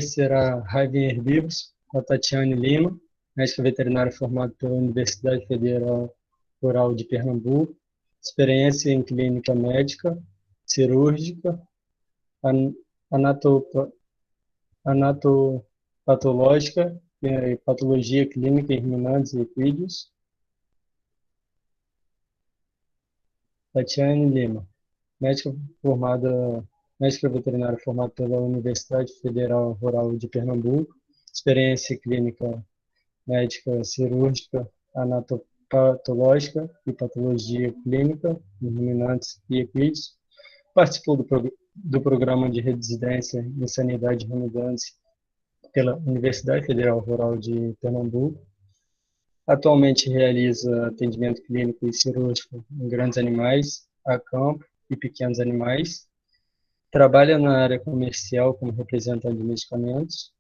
será raiva em herbívoros, com a Tatiane Lima, médica veterinária formada pela Universidade Federal Rural de Pernambuco, experiência em clínica médica, cirúrgica, anatopa, anatopatológica, patologia clínica em ruminantes e equídeos. Tatiane Lima, médica veterinária formada pela Universidade Federal Rural de Pernambuco, experiência clínica médica cirúrgica, anatopatológica e patologia clínica em ruminantes e equídeos. Participou do programa de residência em sanidade de ruminantes pela Universidade Federal Rural de Pernambuco. Atualmente realiza atendimento clínico e cirúrgico em grandes animais, a campo e pequenos animais. Trabalha na área comercial como representante de medicamentos.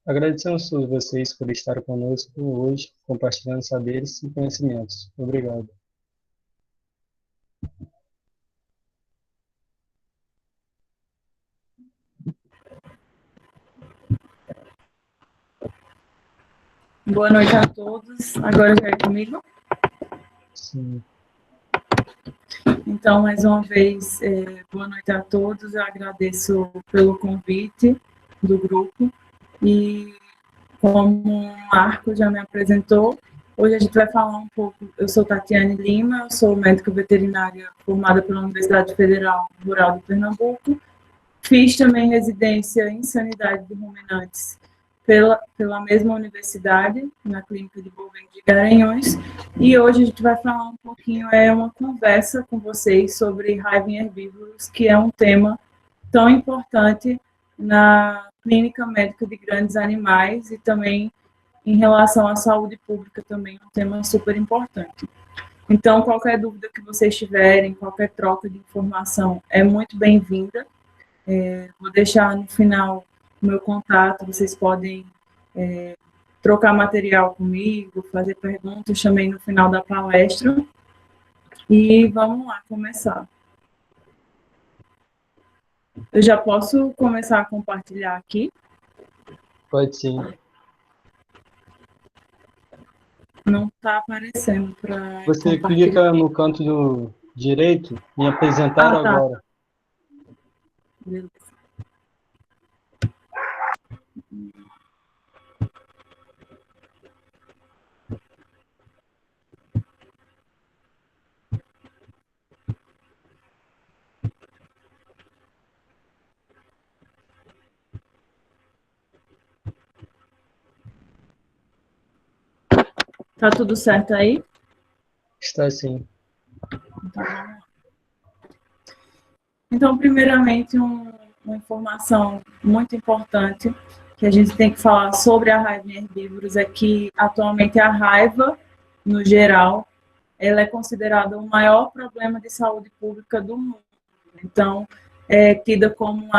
Agradecemos a vocês por estar conosco hoje, compartilhando saberes e conhecimentos. Obrigado. Boa noite a todos. Agora já é comigo? Sim. Então, mais uma vez, boa noite a todos. Eu agradeço pelo convite do grupo. E, como o Marco já me apresentou, hoje a gente vai falar um pouco. Eu sou Tatiane Lima, eu sou médica veterinária formada pela Universidade Federal Rural de Pernambuco. Fiz também residência em sanidade de ruminantes pela mesma universidade, na Clínica de Bovino de Garanhuns, e hoje a gente vai falar um pouquinho, uma conversa com vocês sobre raiva em herbívoros, que é um tema tão importante na clínica médica de grandes animais e também em relação à saúde pública também é um tema super importante. Então, qualquer dúvida que vocês tiverem, qualquer troca de informação é muito bem-vinda. Vou deixar no final o meu contato, vocês podem trocar material comigo, fazer perguntas também no final da palestra. E vamos lá, começar. Eu já posso começar a compartilhar aqui? Pode sim. Não está aparecendo para Você clica no canto do direito em apresentar agora. Beleza. Tá tudo certo aí? Está sim. Então, primeiramente, uma informação muito importante que a gente tem que falar sobre a raiva em herbívoros é que, atualmente, a raiva, no geral, ela é considerada o maior problema de saúde pública do mundo. Então, é tida como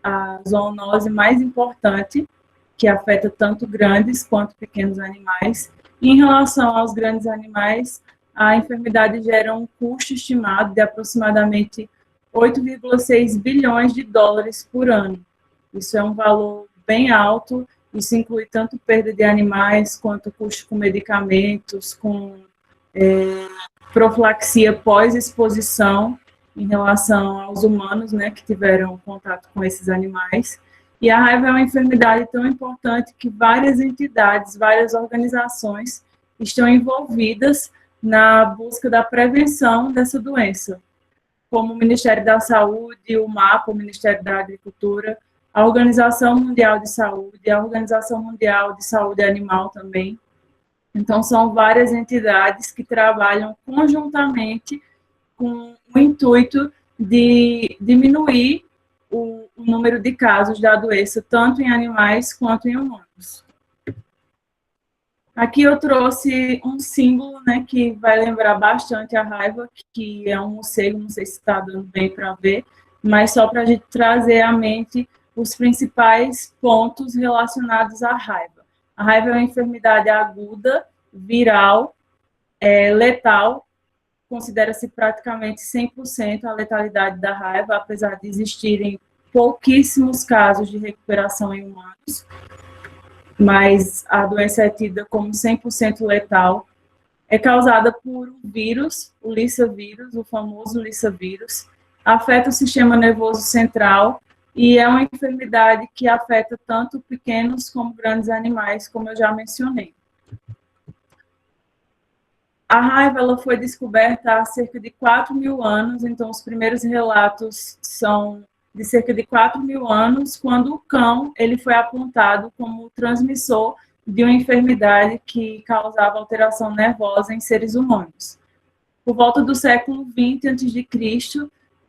a zoonose mais importante, que afeta tanto grandes quanto pequenos animais. E, em relação aos grandes animais, a enfermidade gera um custo estimado de aproximadamente 8,6 bilhões de dólares por ano. Isso é um valor bem alto, isso inclui tanto perda de animais, quanto custo com medicamentos, com profilaxia pós-exposição em relação aos humanos, né, que tiveram contato com esses animais. E a raiva é uma enfermidade tão importante que várias entidades, várias organizações estão envolvidas na busca da prevenção dessa doença, como o Ministério da Saúde, o MAPA, o Ministério da Agricultura, a Organização Mundial de Saúde, a Organização Mundial de Saúde Animal também. Então, são várias entidades que trabalham conjuntamente com o intuito de diminuir o número de casos da doença, tanto em animais quanto em humanos. Aqui eu trouxe um símbolo, né, que vai lembrar bastante a raiva, que é um morcego, não sei se está dando bem para ver, mas só para a gente trazer à mente os principais pontos relacionados à raiva. A raiva é uma enfermidade aguda, viral, letal, considera-se praticamente 100% a letalidade da raiva, apesar de existirem pouquíssimos casos de recuperação em humanos, mas a doença é tida como 100% letal. É causada por um vírus, o Lissa vírus, o famoso Lissa vírus, afeta o sistema nervoso central e é uma enfermidade que afeta tanto pequenos como grandes animais, como eu já mencionei. A raiva ela foi descoberta há cerca de 4.000 anos, então os primeiros relatos são de cerca de 4.000 anos, quando o cão ele foi apontado como transmissor de uma enfermidade que causava alteração nervosa em seres humanos. Por volta do século XX a.C., existe o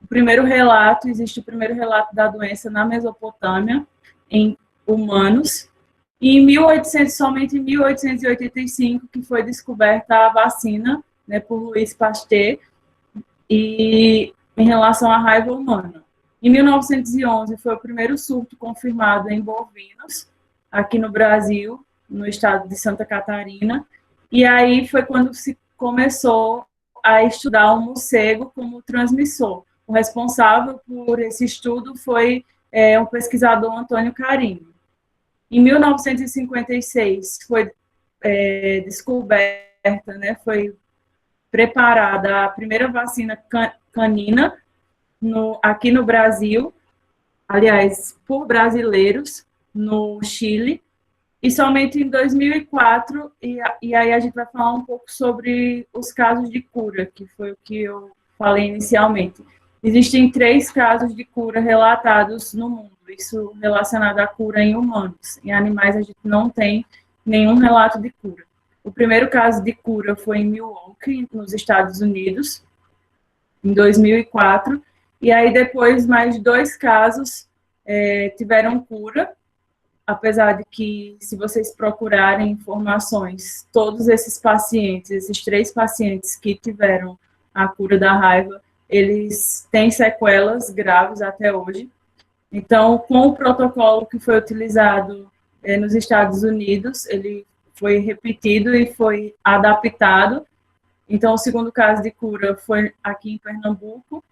primeiro relato da doença na Mesopotâmia, em humanos, e somente em 1885, que foi descoberta a vacina, né, por Louis Pasteur, e em relação à raiva humana. Em 1911, foi o primeiro surto confirmado em bovinos, aqui no Brasil, no estado de Santa Catarina, e aí foi quando se começou a estudar o morcego como transmissor. O responsável por esse estudo foi um pesquisador, Antônio Carinho. Em 1956, foi descoberta, né, foi preparada a primeira vacina canina aqui no Brasil, aliás, por brasileiros, no Chile, e somente em 2004, e aí a gente vai falar um pouco sobre os casos de cura, que foi o que eu falei inicialmente. Existem 3 casos de cura relatados no mundo, isso relacionado à cura em humanos. Em animais a gente não tem nenhum relato de cura. O primeiro caso de cura foi em Milwaukee, nos Estados Unidos, em 2004, e aí depois mais 2 casos tiveram cura, apesar de que, se vocês procurarem informações, todos esses pacientes, esses 3 pacientes que tiveram a cura da raiva, eles têm sequelas graves até hoje. Então, com o protocolo que foi utilizado nos Estados Unidos, ele foi repetido e foi adaptado. Então, o segundo caso de cura foi aqui em Pernambuco,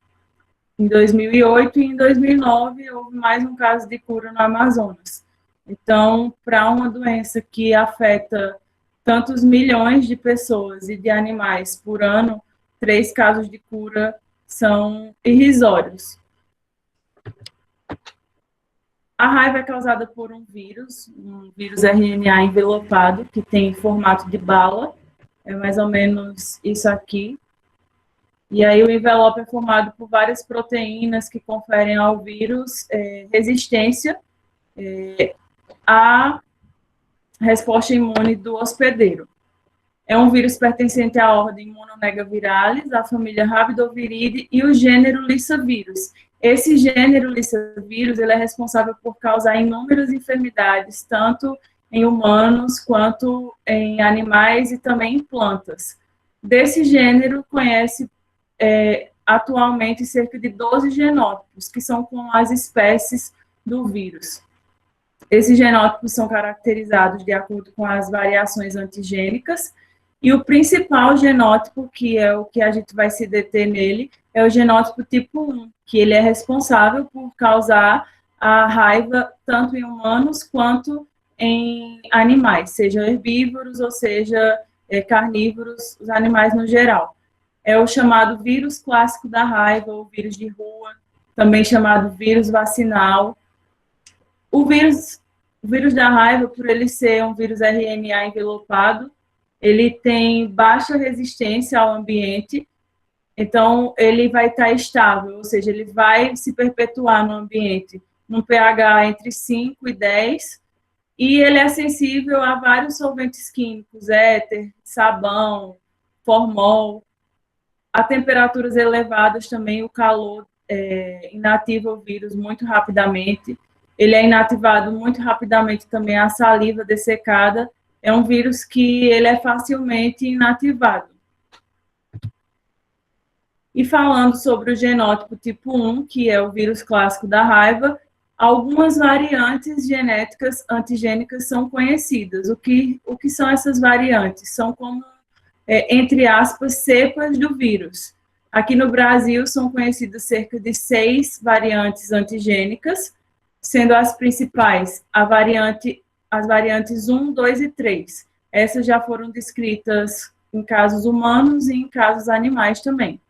em 2008, e em 2009 houve mais um caso de cura no Amazonas. Então, para uma doença que afeta tantos milhões de pessoas e de animais por ano, 3 casos de cura são irrisórios. A raiva é causada por um vírus RNA envelopado, que tem formato de bala, é mais ou menos isso aqui. E aí o envelope é formado por várias proteínas que conferem ao vírus resistência à resposta imune do hospedeiro. É um vírus pertencente à ordem Mononegavirales, à família Rabidoviridae e o gênero Lyssavirus. Esse gênero Lyssavirus ele é responsável por causar inúmeras enfermidades, tanto em humanos quanto em animais e também em plantas. Desse gênero, conhece atualmente cerca de 12 genótipos, que são com as espécies do vírus. Esses genótipos são caracterizados de acordo com as variações antigênicas, e o principal genótipo, que é o que a gente vai se deter nele, é o genótipo tipo 1, que ele é responsável por causar a raiva tanto em humanos quanto em animais, seja herbívoros ou seja carnívoros, os animais no geral. É o chamado vírus clássico da raiva, ou vírus de rua, também chamado vírus vacinal. O vírus da raiva, por ele ser um vírus RNA envelopado, ele tem baixa resistência ao ambiente, então ele vai estar estável, ou seja, ele vai se perpetuar no ambiente, num pH entre 5 e 10, e ele é sensível a vários solventes químicos, éter, sabão, formol. A temperaturas elevadas também, o calor inativa o vírus muito rapidamente. Ele é inativado muito rapidamente também a saliva dessecada. É um vírus que ele é facilmente inativado. E falando sobre o genótipo tipo 1, que é o vírus clássico da raiva, algumas variantes genéticas antigênicas são conhecidas. O que são essas variantes? São como, entre aspas, cepas do vírus. Aqui no Brasil são conhecidas cerca de 6 variantes antigênicas, sendo as principais as variantes 1, 2 e 3. Essas já foram descritas em casos humanos e em casos animais também.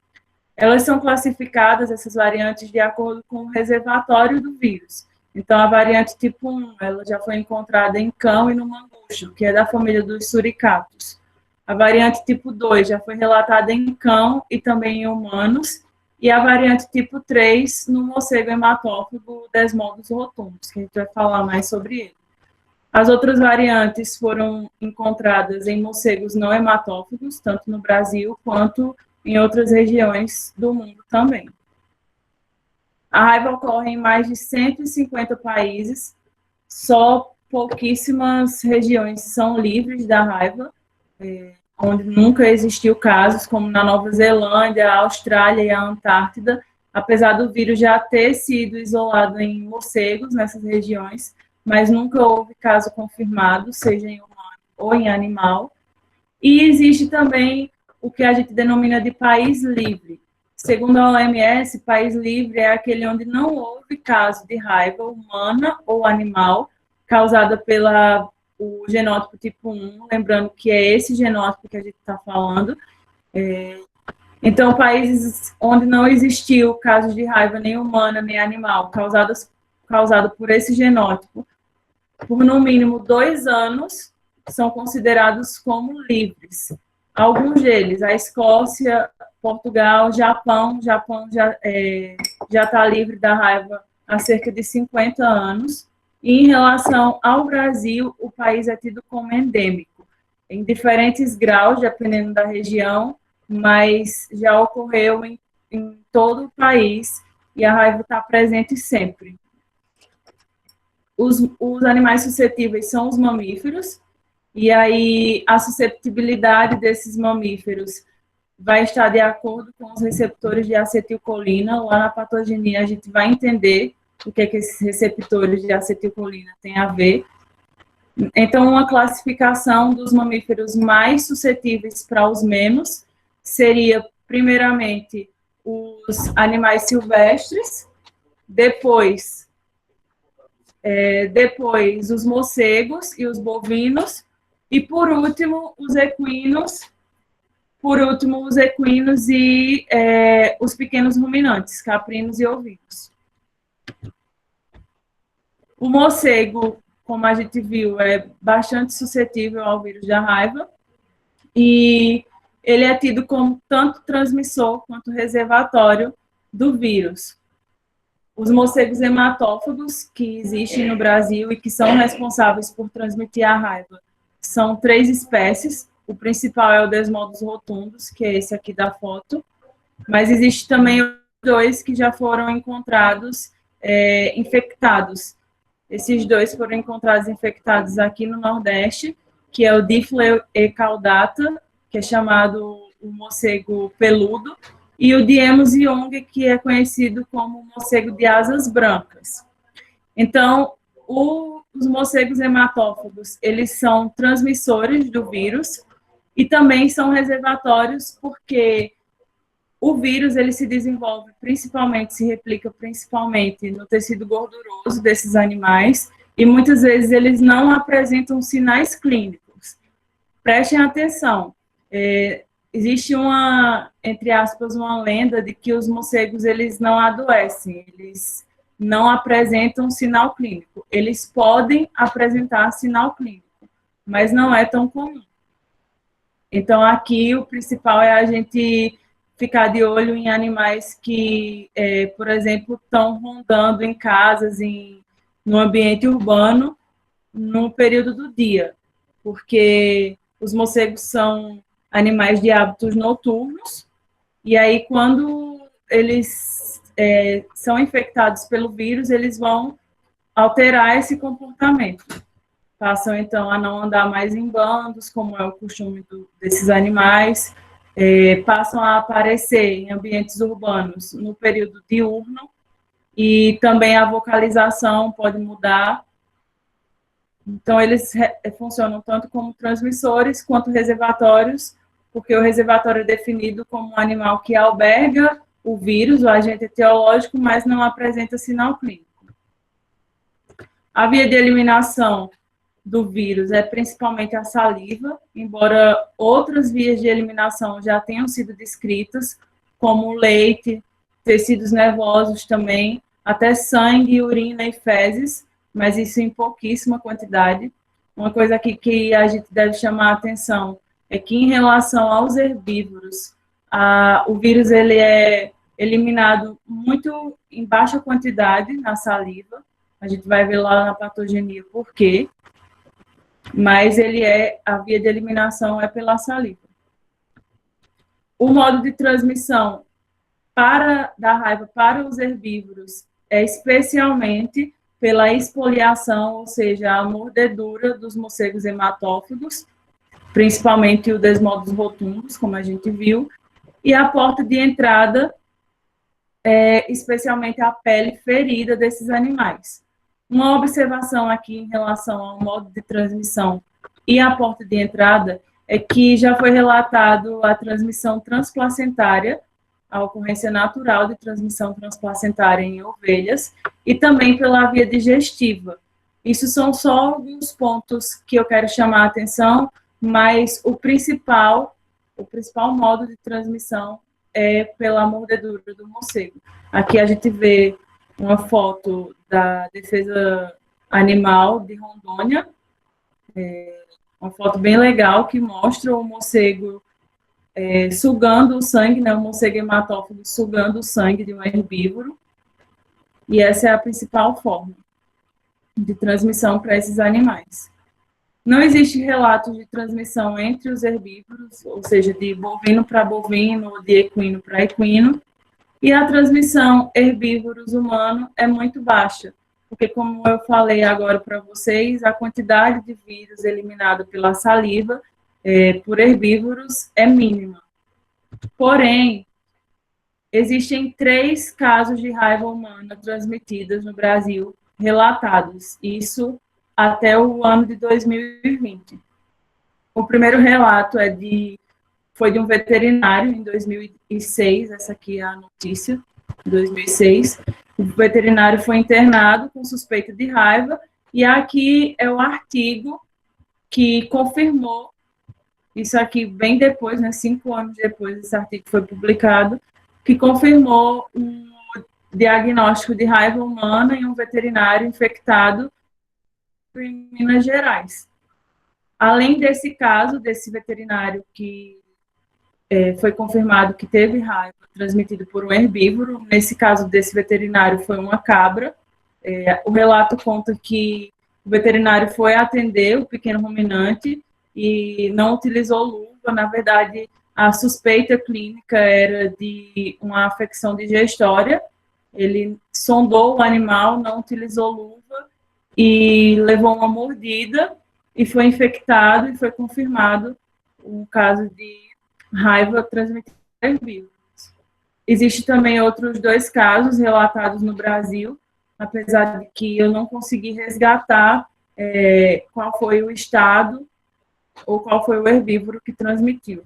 Elas são classificadas, essas variantes, de acordo com o reservatório do vírus. Então, a variante tipo 1, ela já foi encontrada em cão e no mangusto, que é da família dos suricatos. A variante tipo 2 já foi relatada em cão e também em humanos, e a variante tipo 3 no morcego hematófago Desmodus rotundus, que a gente vai falar mais sobre ele. As outras variantes foram encontradas em morcegos não hematófagos, tanto no Brasil quanto em outras regiões do mundo também. A raiva ocorre em mais de 150 países, só pouquíssimas regiões são livres da raiva, onde nunca existiu casos, como na Nova Zelândia, a Austrália e a Antártida, apesar do vírus já ter sido isolado em morcegos nessas regiões, mas nunca houve caso confirmado, seja em humano ou em animal. E existe também o que a gente denomina de país livre. Segundo a OMS, país livre é aquele onde não houve caso de raiva humana ou animal causada pela o genótipo tipo 1, lembrando que é esse genótipo que a gente está falando. Então, países onde não existiu casos de raiva nem humana nem animal causado por esse genótipo, por no mínimo 2 anos, são considerados como livres. Alguns deles, a Escócia, Portugal, Japão já está livre da raiva há cerca de 50 anos. E em relação ao Brasil, o país é tido como endêmico, em diferentes graus, dependendo da região, mas já ocorreu em todo o país e a raiva está presente sempre. Os animais suscetíveis são os mamíferos, e aí a susceptibilidade desses mamíferos vai estar de acordo com os receptores de acetilcolina. Lá na patogenia a gente vai entender o que esses receptores de acetilcolina têm a ver. Então, uma classificação dos mamíferos mais suscetíveis para os menos seria, primeiramente, os animais silvestres, depois os morcegos e os bovinos, e, por último, os equinos e os pequenos ruminantes, caprinos e ovinos. O morcego, como a gente viu, é bastante suscetível ao vírus da raiva e ele é tido como tanto transmissor quanto reservatório do vírus. Os morcegos hematófagos que existem no Brasil e que são responsáveis por transmitir a raiva são 3 espécies. O principal é o Desmodus rotundus, que é esse aqui da foto, mas existe também 2 que já foram encontrados infectados. Esses 2 foram encontrados infectados aqui no Nordeste, que é o Diffleu e caudata, que é chamado o morcego peludo, e o Diemus young, que é conhecido como morcego de asas brancas. Então, os morcegos hematófagos, eles são transmissores do vírus e também são reservatórios porque o vírus ele se desenvolve se replica principalmente no tecido gorduroso desses animais e muitas vezes eles não apresentam sinais clínicos. Prestem atenção, existe entre aspas, uma lenda de que os morcegos eles não adoecem, eles não apresentam sinal clínico. Eles podem apresentar sinal clínico, mas não é tão comum. Então, aqui o principal é a gente ficar de olho em animais que, por exemplo, estão rondando em casas, no ambiente urbano, no período do dia, porque os morcegos são animais de hábitos noturnos, e aí quando eles são infectados pelo vírus, eles vão alterar esse comportamento. Passam, então, a não andar mais em bandos, como é o costume desses animais, passam a aparecer em ambientes urbanos no período diurno, e também a vocalização pode mudar. Então, eles funcionam tanto como transmissores quanto reservatórios porque o reservatório é definido como um animal que alberga o vírus, o agente etiológico, mas não apresenta sinal clínico. A via de eliminação do vírus é principalmente a saliva, embora outras vias de eliminação já tenham sido descritas, como o leite, tecidos nervosos também, até sangue, urina e fezes, mas isso em pouquíssima quantidade. Uma coisa aqui que a gente deve chamar a atenção é que, em relação aos herbívoros, o vírus ele é eliminado muito em baixa quantidade na saliva. A gente vai ver lá na patogenia por quê, mas a via de eliminação é pela saliva. O modo de transmissão da raiva para os herbívoros é especialmente pela esfoliação, ou seja, a mordedura dos morcegos hematófagos, principalmente o Desmodus rotundus, como a gente viu, e a porta de entrada especialmente a pele ferida desses animais. Uma observação aqui em relação ao modo de transmissão e a porta de entrada é que já foi relatado a transmissão transplacentária, a ocorrência natural de transmissão transplacentária em ovelhas, e também pela via digestiva. Isso são só alguns pontos que eu quero chamar a atenção, mas o principal modo de transmissão é pela mordedura do morcego. Aqui a gente vê uma foto da Defesa Animal de Rondônia, uma foto bem legal que mostra o morcego sugando o sangue, né, o morcego hematófago sugando o sangue de um herbívoro, e essa é a principal forma de transmissão para esses animais. Não existe relato de transmissão entre os herbívoros, ou seja, de bovino para bovino ou de equino para equino, e a transmissão herbívoros humano é muito baixa, porque, como eu falei agora para vocês, a quantidade de vírus eliminada pela saliva por herbívoros é mínima. Porém, existem 3 casos de raiva humana transmitidos no Brasil relatados, isso até o ano de 2020. O primeiro relato foi de um veterinário em 2006, essa aqui é a notícia, 2006. O veterinário foi internado com suspeita de raiva, e aqui é o artigo que confirmou, isso aqui bem depois, né, 5 anos depois desse artigo foi publicado, que confirmou um diagnóstico de raiva humana em um veterinário infectado em Minas Gerais. Além desse caso, desse veterinário que foi confirmado que teve raiva transmitido por um herbívoro, nesse caso desse veterinário foi uma cabra. O relato conta que o veterinário foi atender o pequeno ruminante e não utilizou luva. Na verdade, a suspeita clínica era de uma afecção digestória. Ele sondou o animal, não utilizou luva e levou uma mordida e foi infectado e foi confirmado um caso de raiva transmitida por herbívoros. Existem também outros 2 casos relatados no Brasil, apesar de que eu não consegui resgatar qual foi o estado ou qual foi o herbívoro que transmitiu.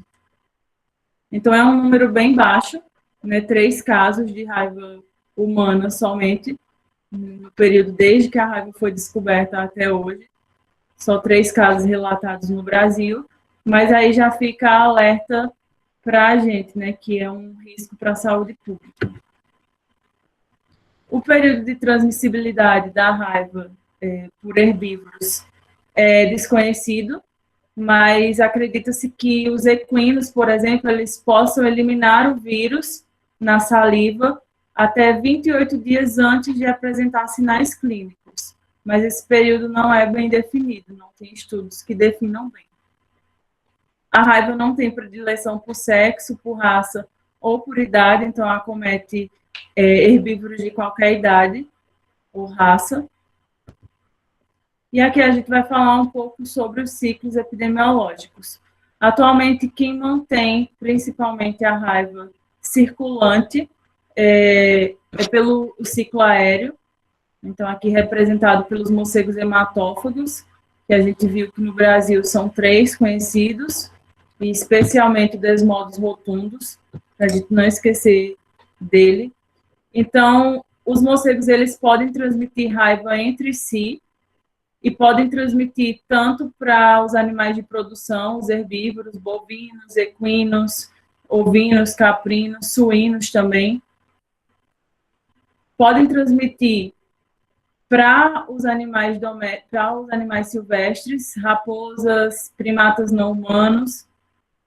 Então, é um número bem baixo, né, 3 casos de raiva humana somente, no período desde que a raiva foi descoberta até hoje. Só 3 casos relatados no Brasil, mas aí já fica alerta para a gente, né, que é um risco para a saúde pública. O período de transmissibilidade da raiva por herbívoros é desconhecido, mas acredita-se que os equinos, por exemplo, eles possam eliminar o vírus na saliva até 28 dias antes de apresentar sinais clínicos. Mas esse período não é bem definido, não tem estudos que definam bem. A raiva não tem predileção por sexo, por raça ou por idade, então acomete herbívoros de qualquer idade ou raça. E aqui a gente vai falar um pouco sobre os ciclos epidemiológicos. Atualmente, quem mantém principalmente a raiva circulante é pelo ciclo aéreo, então aqui representado pelos morcegos hematófagos, que a gente viu que no Brasil são 3 conhecidos, e especialmente o Desmodos rotundos, para a gente não esquecer dele. Então, os morcegos, eles podem transmitir raiva entre si e podem transmitir tanto para os animais de produção, os herbívoros, bovinos, equinos, ovinos, caprinos, suínos também. Podem transmitir para os animais silvestres, raposas, primatas não humanos,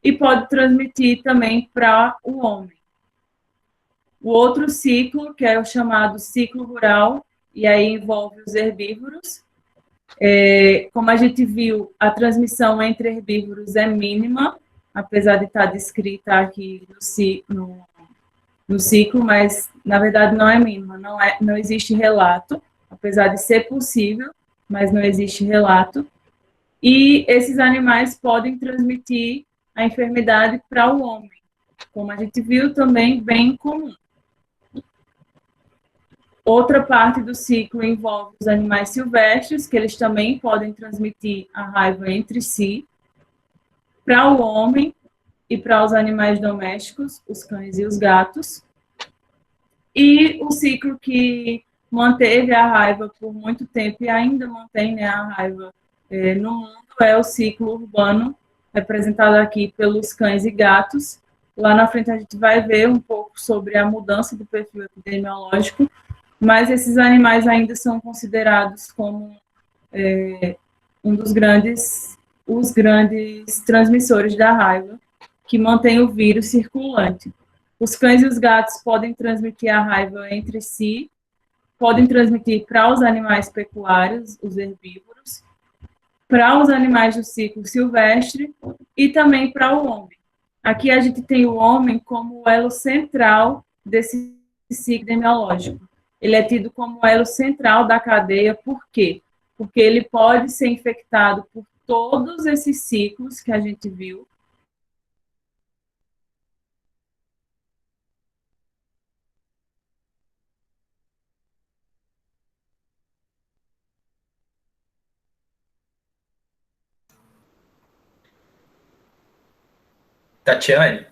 e pode transmitir também para o homem. O outro ciclo, que é o chamado ciclo rural, e aí envolve os herbívoros. Como a gente viu, a transmissão entre herbívoros é mínima, apesar de estar descrita aqui no ciclo, mas na verdade não é mínima, não existe relato, apesar de ser possível, mas não existe relato. E esses animais podem transmitir a enfermidade para o homem, como a gente viu também, bem comum. Outra parte do ciclo envolve os animais silvestres, que eles também podem transmitir a raiva entre si, para o homem e para os animais domésticos, os cães e os gatos. E o ciclo que manteve a raiva por muito tempo e ainda mantém, né, a raiva no mundo é o ciclo urbano, representado aqui pelos cães e gatos. Lá na frente a gente vai ver um pouco sobre a mudança do perfil epidemiológico, mas esses animais ainda são considerados como os grandes transmissores da raiva, que mantém o vírus circulante. Os cães e os gatos podem transmitir a raiva entre si, podem transmitir para os animais pecuários, os herbívoros, para os animais do ciclo silvestre e também para o homem. Aqui a gente tem o homem como o elo central desse ciclo epidemiológico. Ele é tido como o elo central da cadeia, por quê? Porque ele pode ser infectado por todos esses ciclos que a gente viu. Tatiane?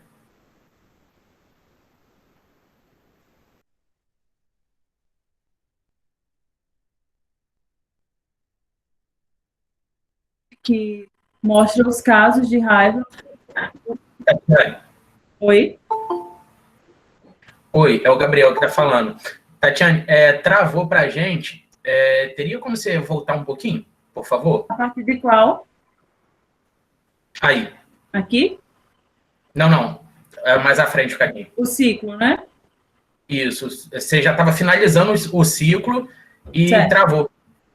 Que mostra os casos de raiva. Tatiane? Oi? Oi, é o Gabriel que está falando. Tatiane, travou para a gente. Teria como você voltar um pouquinho, por favor? A partir de qual? Aí. Aqui? Não. Mais à frente, fica aqui. O ciclo, né? Isso. Você já estava finalizando o ciclo e certo. Travou.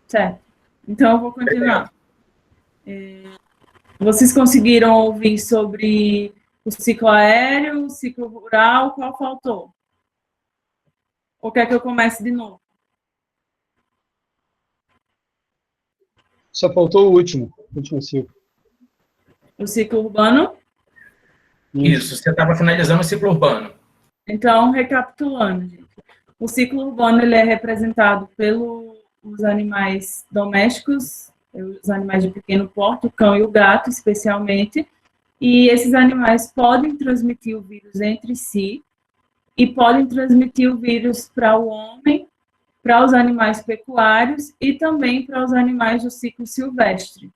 Certo. Então, eu vou continuar. Vocês conseguiram ouvir sobre o ciclo aéreo, o ciclo rural? Qual faltou? Ou quer que eu comece de novo? Só faltou o último ciclo. O ciclo urbano? Isso, você estava finalizando o ciclo urbano. Então, recapitulando, gente. O ciclo urbano ele é representado pelos animais domésticos, os animais de pequeno porte, o cão e o gato, especialmente, e esses animais podem transmitir o vírus entre si e podem transmitir o vírus para o homem, para os animais pecuários e também para os animais do ciclo silvestre.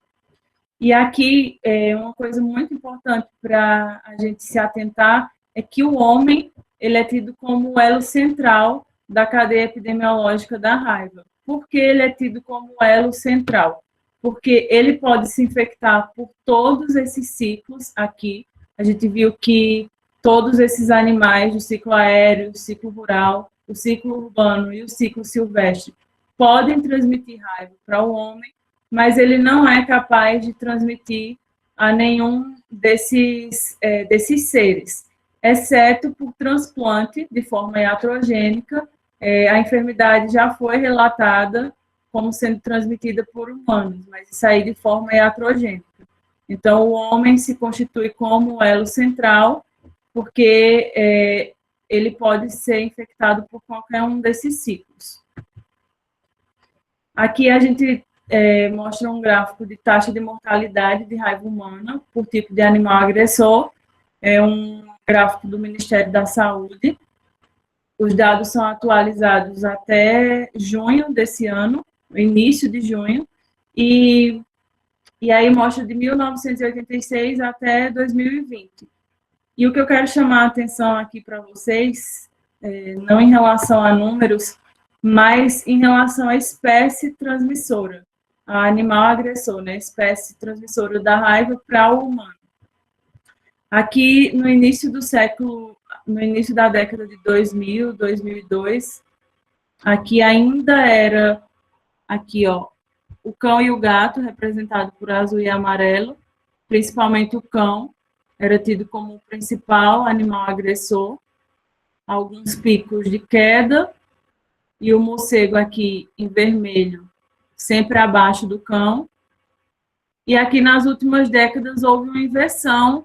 E aqui, uma coisa muito importante para a gente se atentar é que o homem ele é tido como o elo central da cadeia epidemiológica da raiva. Por que ele é tido como o elo central? Porque ele pode se infectar por todos esses ciclos aqui. A gente viu que todos esses animais do ciclo aéreo, do ciclo rural, o ciclo urbano e o ciclo silvestre podem transmitir raiva para o homem, mas ele não é capaz de transmitir a nenhum desses seres, exceto por transplante de forma iatrogênica. A enfermidade já foi relatada como sendo transmitida por humanos, mas isso aí de forma iatrogênica. Então, o homem se constitui como o elo central, porque ele pode ser infectado por qualquer um desses ciclos. Aqui a gente mostra um gráfico de taxa de mortalidade de raiva humana por tipo de animal agressor. É um gráfico do Ministério da Saúde. Os dados são atualizados até junho desse ano, início de junho, e aí mostra de 1986 até 2020. E o que eu quero chamar a atenção aqui para vocês, não em relação a números, mas em relação à espécie transmissora, a animal agressor, né? Espécie transmissora da raiva para o humano. Aqui, no início do século, no início da década de 2000, 2002, aqui ainda era, aqui, ó, o cão e o gato, representado por azul e amarelo, principalmente o cão, era tido como o principal animal agressor, alguns picos de queda, e o morcego aqui em vermelho, sempre abaixo do cão. E aqui nas últimas décadas houve uma inversão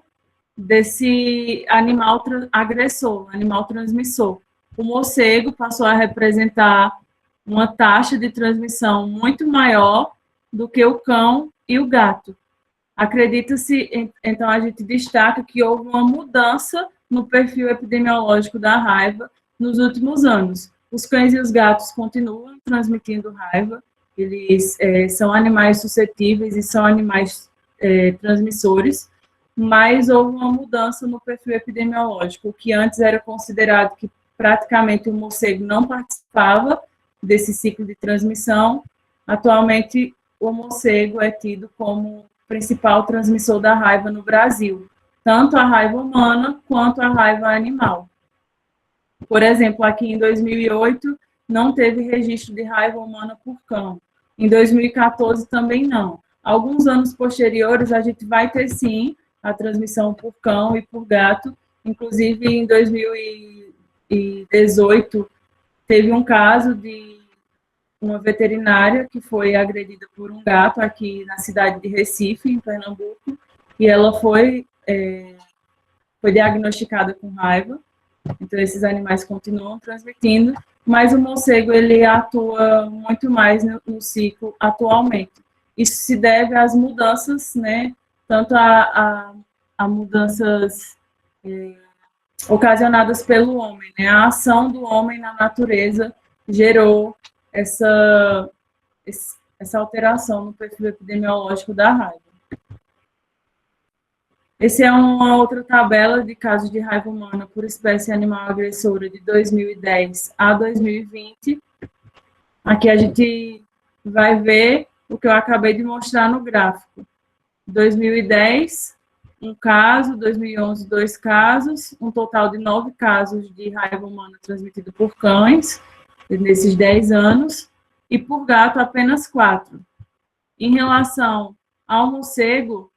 desse animal agressor, animal transmissor. O morcego passou a representar uma taxa de transmissão muito maior do que o cão e o gato. Acredita-se, então a gente destaca que houve uma mudança no perfil epidemiológico da raiva nos últimos anos. Os cães e os gatos continuam transmitindo raiva, eles são animais suscetíveis e são animais transmissores, mas houve uma mudança no perfil epidemiológico, o que antes era considerado que praticamente o morcego não participava desse ciclo de transmissão. Atualmente, o morcego é tido como principal transmissor da raiva no Brasil, tanto a raiva humana quanto a raiva animal. Por exemplo, aqui em 2008, não teve registro de raiva humana por cão. Em 2014, também não. Alguns anos posteriores, a gente vai ter, sim, a transmissão por cão e por gato. Inclusive, em 2018, teve um caso de uma veterinária que foi agredida por um gato aqui na cidade de Recife, em Pernambuco, e ela foi diagnosticada com raiva. Então, esses animais continuam transmitindo, mas o morcego, ele atua muito mais no ciclo atualmente. Isso se deve às mudanças, né, tanto a mudanças ocasionadas pelo homem, né, a ação do homem na natureza gerou essa alteração no perfil epidemiológico da raiva. Essa é uma outra tabela de casos de raiva humana por espécie animal agressora de 2010 a 2020. Aqui a gente vai ver o que eu acabei de mostrar no gráfico. 2010, um caso, 2011, 2 casos, um total de 9 casos de raiva humana transmitido por cães, nesses 10 anos, e por gato apenas 4. Em relação ao morcego,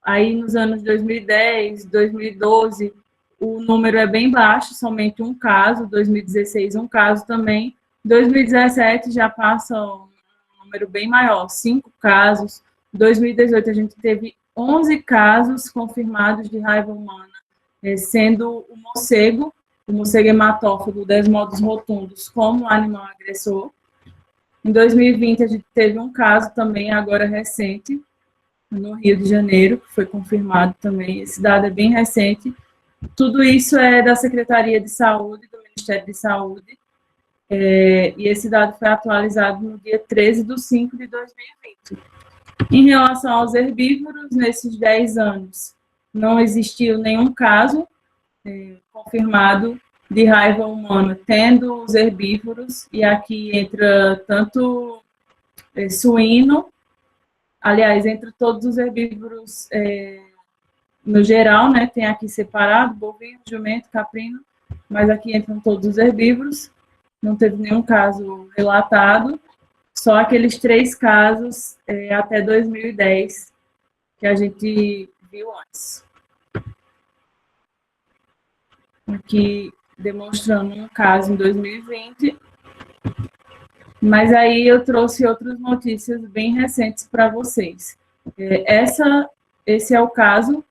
aí nos anos 2010, 2012, o número é bem baixo, somente um caso, 2016 um caso também, 2017 já passa um número bem maior, 5 casos, 2018 a gente teve 11 casos confirmados de raiva humana, sendo o morcego hematófago, desmodos rotundos, como animal agressor. Em 2020 a gente teve um caso também, agora recente, no Rio de Janeiro, que foi confirmado também. Esse dado é bem recente. Tudo isso é da Secretaria de Saúde, do Ministério de Saúde, e esse dado foi atualizado no dia 13 de 5 de 2020. Em relação aos herbívoros, nesses 10 anos, não existiu nenhum caso confirmado de raiva humana, tendo os herbívoros, e aqui entra tanto suíno, aliás, entre todos os herbívoros no geral, né, tem aqui separado, bovino, jumento, caprino, mas aqui entram todos os herbívoros, não teve nenhum caso relatado, só aqueles 3 casos até 2010 que a gente viu antes. Aqui demonstrando um caso em 2020, mas aí eu trouxe outras notícias bem recentes para vocês. Esse é o caso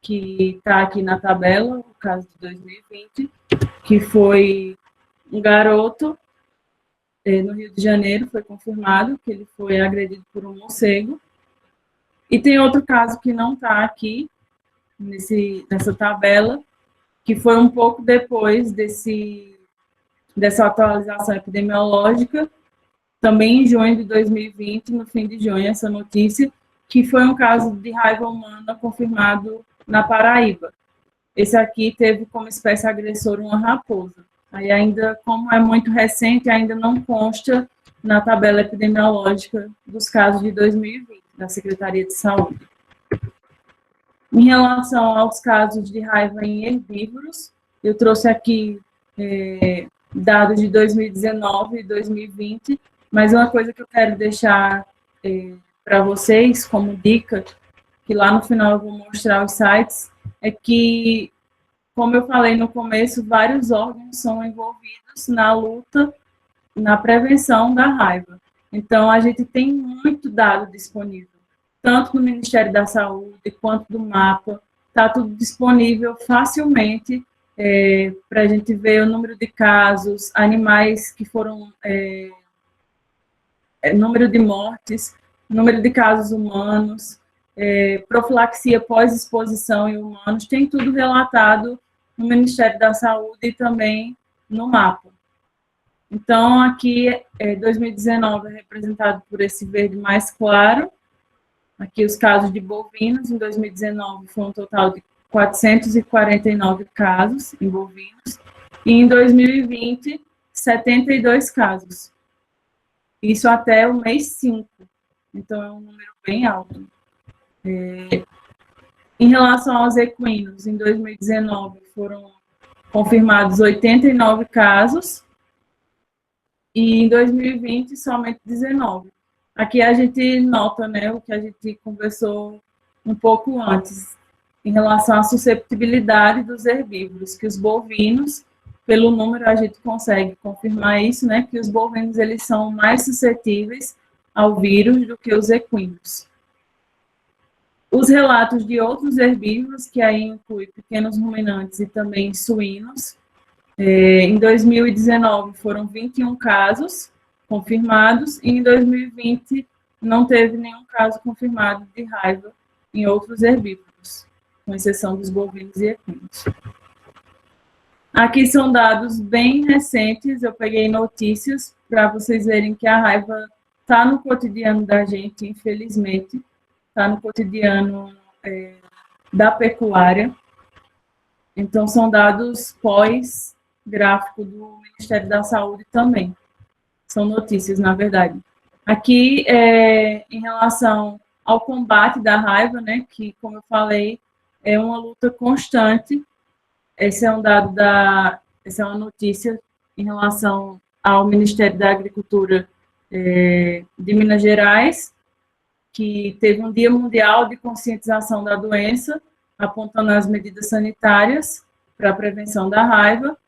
que está aqui na tabela, o caso de 2020, que foi um garoto no Rio de Janeiro, foi confirmado que ele foi agredido por um morcego. E tem outro caso que não está aqui, nessa tabela, que foi um pouco depois dessa atualização epidemiológica, também em junho de 2020, no fim de junho, essa notícia, que foi um caso de raiva humana confirmado na Paraíba. Esse aqui teve como espécie agressora uma raposa. Aí ainda, como é muito recente, ainda não consta na tabela epidemiológica dos casos de 2020, da Secretaria de Saúde. Em relação aos casos de raiva em herbívoros, eu trouxe aqui dados de 2019 e 2020, mas uma coisa que eu quero deixar para vocês como dica, que lá no final eu vou mostrar os sites, é que, como eu falei no começo, vários órgãos são envolvidos na luta, na prevenção da raiva. Então, a gente tem muito dado disponível, tanto no Ministério da Saúde quanto do MAPA, está tudo disponível facilmente para a gente ver o número de casos, animais que foram, número de mortes, número de casos humanos, profilaxia pós-exposição em humanos, tem tudo relatado no Ministério da Saúde e também no MAPA. Então, aqui, 2019 é representado por esse verde mais claro. Aqui os casos de bovinos, em 2019 foi um total de 449 casos em bovinos, e em 2020, 72 casos. Isso até o mês 5, então é um número bem alto. Em relação aos equinos, em 2019 foram confirmados 89 casos, e em 2020 somente 19. Aqui a gente nota, né, o que a gente conversou um pouco antes, em relação à susceptibilidade dos herbívoros, que os bovinos, pelo número a gente consegue confirmar isso, né, que os bovinos eles são mais suscetíveis ao vírus do que os equinos. Os relatos de outros herbívoros, que aí inclui pequenos ruminantes e também suínos, em 2019 foram 21 casos confirmados, e em 2020 não teve nenhum caso confirmado de raiva em outros herbívoros, com exceção dos bovinos e equinos. Aqui são dados bem recentes, eu peguei notícias para vocês verem que a raiva está no cotidiano da gente, infelizmente, está no cotidiano da pecuária. Então, são dados pós-gráfico do Ministério da Saúde também. São notícias, na verdade. Aqui, em relação ao combate da raiva, né, que, como eu falei, é uma luta constante. Esse é um dado essa é uma notícia em relação ao Ministério da Agricultura de Minas Gerais, que teve um Dia Mundial de Conscientização da Doença, apontando as medidas sanitárias para a prevenção da raiva.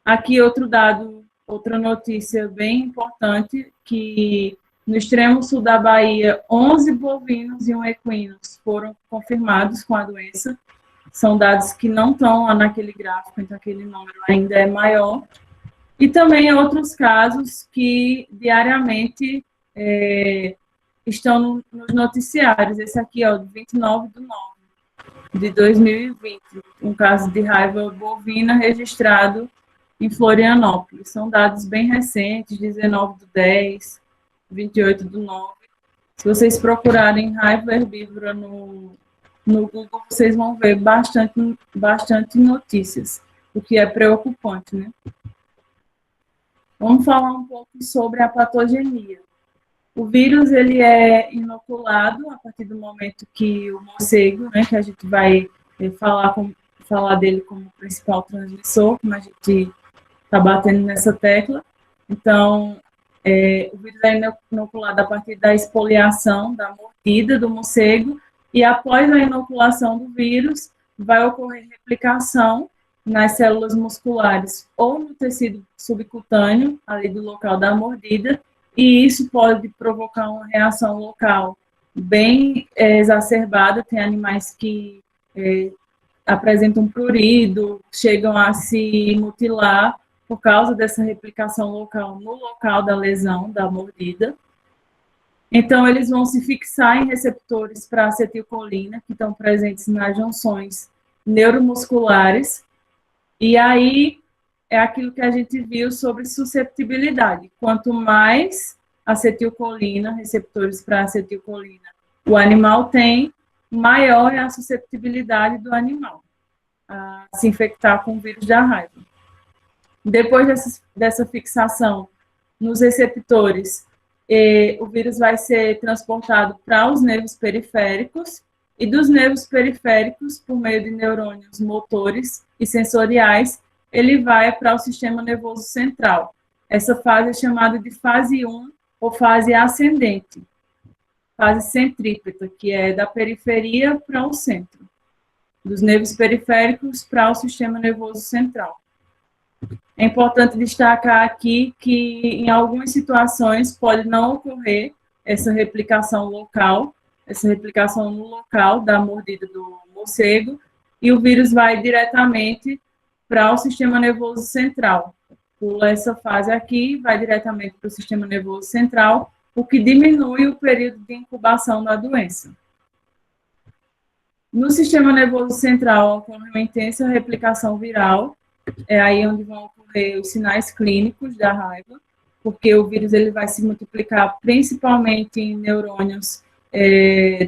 Aqui outro dado, outra notícia bem importante, que no extremo sul da Bahia, 11 bovinos e um equino foram confirmados com a doença. São dados que não estão lá naquele gráfico, então aquele número ainda é maior. E também outros casos que diariamente estão nos noticiários. Esse aqui, ó, de 29/9 de 2020, um caso de raiva bovina registrado em Florianópolis. São dados bem recentes, 19/10, 28/9. Se vocês procurarem raiva herbívora no Google, vocês vão ver bastante notícias, o que é preocupante, né? Vamos falar um pouco sobre a patogenia. O vírus, ele é inoculado a partir do momento que o morcego, né, que a gente vai falar dele como principal transmissor, como a gente está batendo nessa tecla. Então, o vírus é inoculado a partir da espoliação, da mordida do morcego, e após a inoculação do vírus, vai ocorrer replicação nas células musculares ou no tecido subcutâneo, ali do local da mordida, e isso pode provocar uma reação local bem exacerbada. Tem animais que apresentam prurido, chegam a se mutilar por causa dessa replicação local no local da lesão, da mordida. Então, eles vão se fixar em receptores para acetilcolina, que estão presentes nas junções neuromusculares, e aí é aquilo que a gente viu sobre susceptibilidade. Quanto mais acetilcolina, receptores para acetilcolina, o animal tem, maior é a susceptibilidade do animal a se infectar com o vírus da raiva. Depois dessa fixação nos receptores, o vírus vai ser transportado para os nervos periféricos, e dos nervos periféricos, por meio de neurônios motores e sensoriais, ele vai para o sistema nervoso central. Essa fase é chamada de fase 1 ou fase ascendente, fase centrípeta, que é da periferia para o centro, dos nervos periféricos para o sistema nervoso central. É importante destacar aqui que, em algumas situações, pode não ocorrer essa replicação local, essa replicação no local da mordida do morcego, e o vírus vai diretamente para o sistema nervoso central. Pula essa fase aqui, vai diretamente para o sistema nervoso central, o que diminui o período de incubação da doença. No sistema nervoso central, ocorre uma intensa replicação viral, é aí onde vão ocorrer os sinais clínicos da raiva, porque o vírus ele vai se multiplicar principalmente em neurônios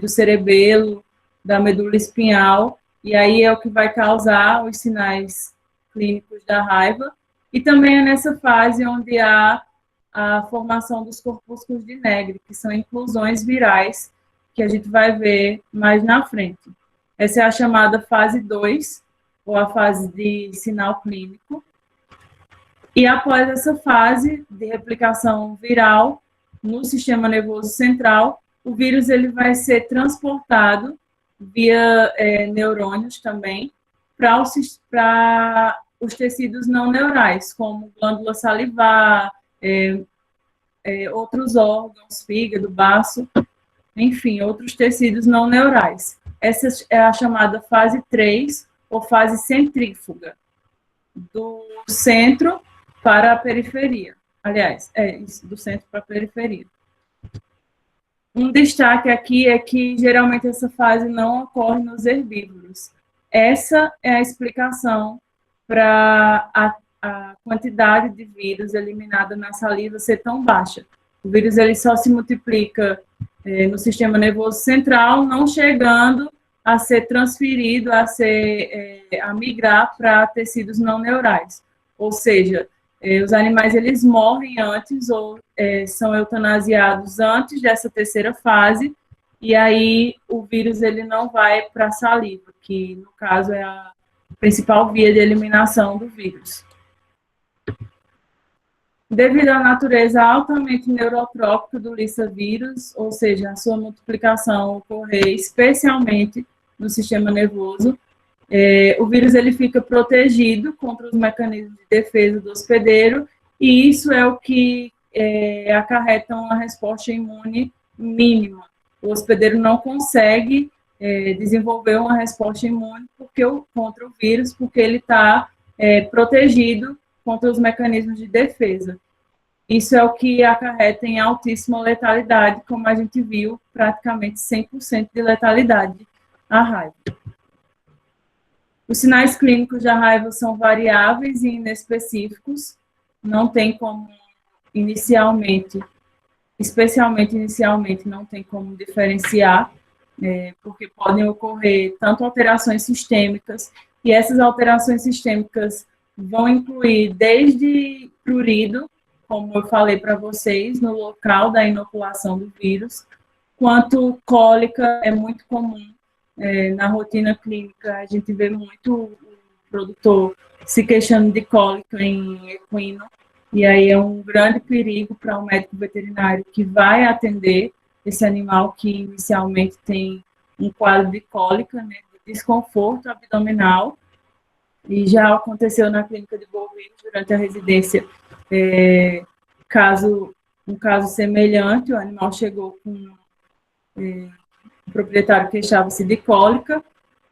do cerebelo, da medula espinhal, e aí é o que vai causar os sinais clínicos da raiva, e também é nessa fase onde há a formação dos corpúsculos de Negri, que são inclusões virais, que a gente vai ver mais na frente. Essa é a chamada fase 2, ou a fase de sinal clínico. E após essa fase de replicação viral no sistema nervoso central, o vírus ele vai ser transportado via neurônios também para os tecidos não neurais, como glândula salivar, outros órgãos, fígado, baço, enfim, outros tecidos não neurais. Essa é a chamada fase 3, ou fase centrífuga, do centro para a periferia. Aliás, isso, do centro para a periferia. Um destaque aqui é que, geralmente, essa fase não ocorre nos herbívoros. Essa é a explicação para a quantidade de vírus eliminada na saliva ser tão baixa. O vírus ele só se multiplica no sistema nervoso central, não chegando a ser transferido, a migrar para tecidos não neurais. Ou seja, os animais eles morrem antes ou são eutanasiados antes dessa terceira fase, e aí o vírus ele não vai para a saliva, que no caso é a principal via de eliminação do vírus. Devido à natureza altamente neurotrópica do lissavírus, ou seja, a sua multiplicação ocorrer especialmente no sistema nervoso, o vírus ele fica protegido contra os mecanismos de defesa do hospedeiro, e isso é o que acarreta uma resposta imune mínima. O hospedeiro não consegue desenvolver uma resposta imune contra o vírus, porque ele está protegido contra os mecanismos de defesa. Isso é o que acarreta em altíssima letalidade, como a gente viu, praticamente 100% de letalidade à raiva. Os sinais clínicos da raiva são variáveis e inespecíficos, não tem como especialmente inicialmente, não tem como diferenciar, porque podem ocorrer tanto alterações sistêmicas, e essas alterações sistêmicas vão incluir desde prurido, como eu falei para vocês, no local da inoculação do vírus, quanto cólica é muito comum. Na rotina clínica, a gente vê muito o produtor se queixando de cólica em equino, e aí é um grande perigo para o médico veterinário que vai atender esse animal que inicialmente tem um quadro de cólica, né, de desconforto abdominal, e já aconteceu na clínica de bovinos durante a residência um caso semelhante. O animal chegou com o proprietário queixava-se de cólica,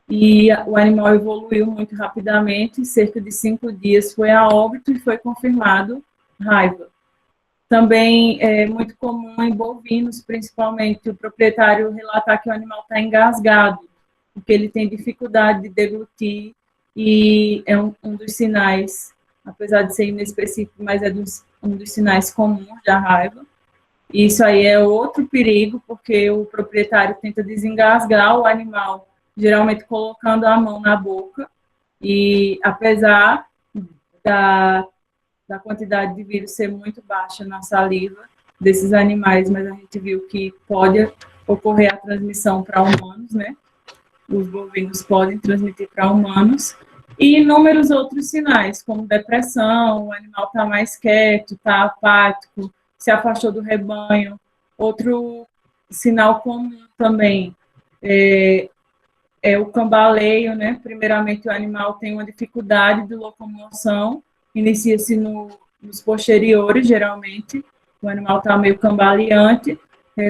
e o animal evoluiu muito rapidamente, em cerca de 5 dias foi a óbito e foi confirmado raiva. Também é muito comum em bovinos, principalmente, o proprietário relatar que o animal está engasgado, porque ele tem dificuldade de deglutir, e é um dos sinais, apesar de ser inespecífico, mas é um dos sinais comuns da raiva. Isso aí é outro perigo, porque o proprietário tenta desengasgar o animal, geralmente colocando a mão na boca, e apesar da quantidade de vírus ser muito baixa na saliva desses animais, mas a gente viu que pode ocorrer a transmissão para humanos, né? Os bovinos podem transmitir para humanos, e inúmeros outros sinais, como depressão, o animal está mais quieto, está apático, se afastou do rebanho. Outro sinal comum também é o cambaleio, né? Primeiramente, o animal tem uma dificuldade de locomoção, inicia-se nos posteriores, geralmente, o animal está meio cambaleante,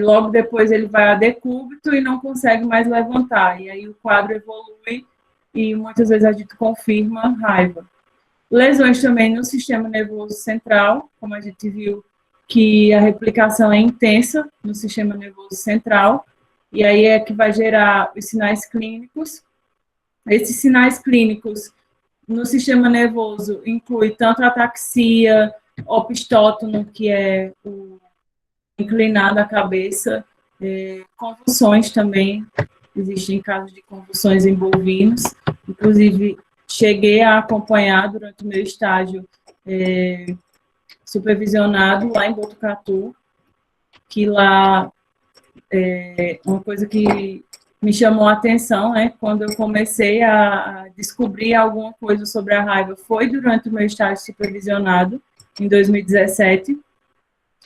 logo depois ele vai a decúbito e não consegue mais levantar, e aí o quadro evolui e muitas vezes a gente confirma raiva. Lesões também no sistema nervoso central, como a gente viu que a replicação é intensa no sistema nervoso central, e aí é que vai gerar os sinais clínicos. Esses sinais clínicos no sistema nervoso inclui tanto a ataxia, opistótono, que é o inclinar da cabeça, convulsões também, existem casos de convulsões em bovinos, inclusive cheguei a acompanhar durante o meu estágio supervisionado lá em Botucatu, que lá uma coisa que me chamou a atenção, né, quando eu comecei a descobrir alguma coisa sobre a raiva, foi durante o meu estágio supervisionado, em 2017,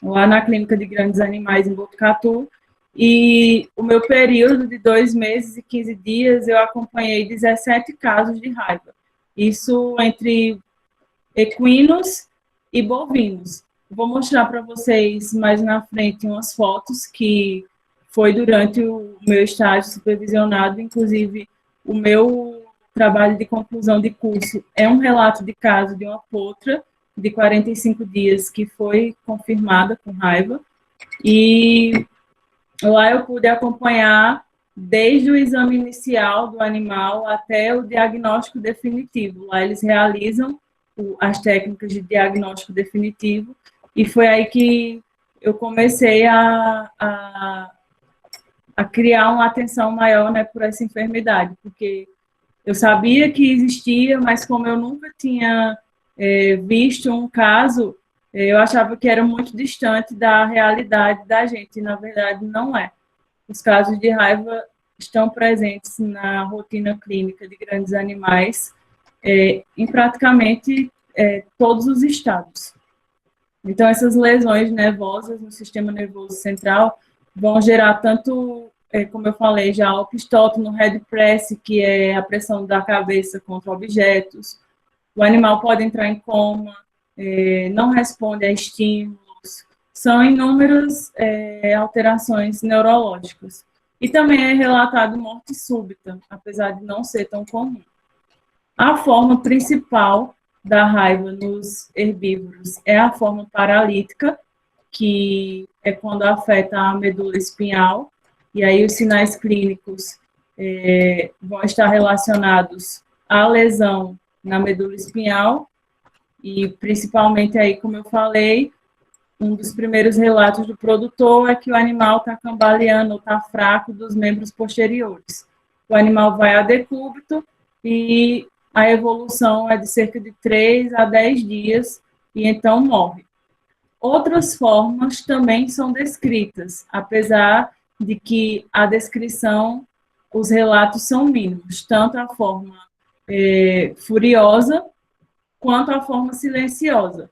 lá na Clínica de Grandes Animais em Botucatu, e o meu período de 2 meses e 15 dias, eu acompanhei 17 casos de raiva. Isso entre equinos e bovinos. Vou mostrar para vocês mais na frente umas fotos que foi durante o meu estágio supervisionado, inclusive o meu trabalho de conclusão de curso é um relato de caso de uma potra de 45 dias que foi confirmada com raiva, e lá eu pude acompanhar desde o exame inicial do animal até o diagnóstico definitivo. Lá eles realizam as técnicas de diagnóstico definitivo, e foi aí que eu comecei a criar uma atenção maior, né, por essa enfermidade, porque eu sabia que existia, mas como eu nunca tinha visto um caso, eu achava que era muito distante da realidade da gente, e na verdade não é. Os casos de raiva estão presentes na rotina clínica de grandes animais em praticamente todos os estados. Então, essas lesões nervosas no sistema nervoso central vão gerar tanto, como eu falei já, opistótono, head press, que é a pressão da cabeça contra objetos. O animal pode entrar em coma, não responde a estímulos. São inúmeras alterações neurológicas. E também é relatado morte súbita, apesar de não ser tão comum. A forma principal da raiva nos herbívoros é a forma paralítica, que é quando afeta a medula espinhal, e aí os sinais clínicos vão estar relacionados à lesão na medula espinhal, e principalmente aí, como eu falei, um dos primeiros relatos do produtor é que o animal está cambaleando ou está fraco dos membros posteriores. O animal vai a decúbito e a evolução é de cerca de 3 a 10 dias e então morre. Outras formas também são descritas, apesar de que a descrição, os relatos são mínimos, tanto a forma furiosa quanto a forma silenciosa.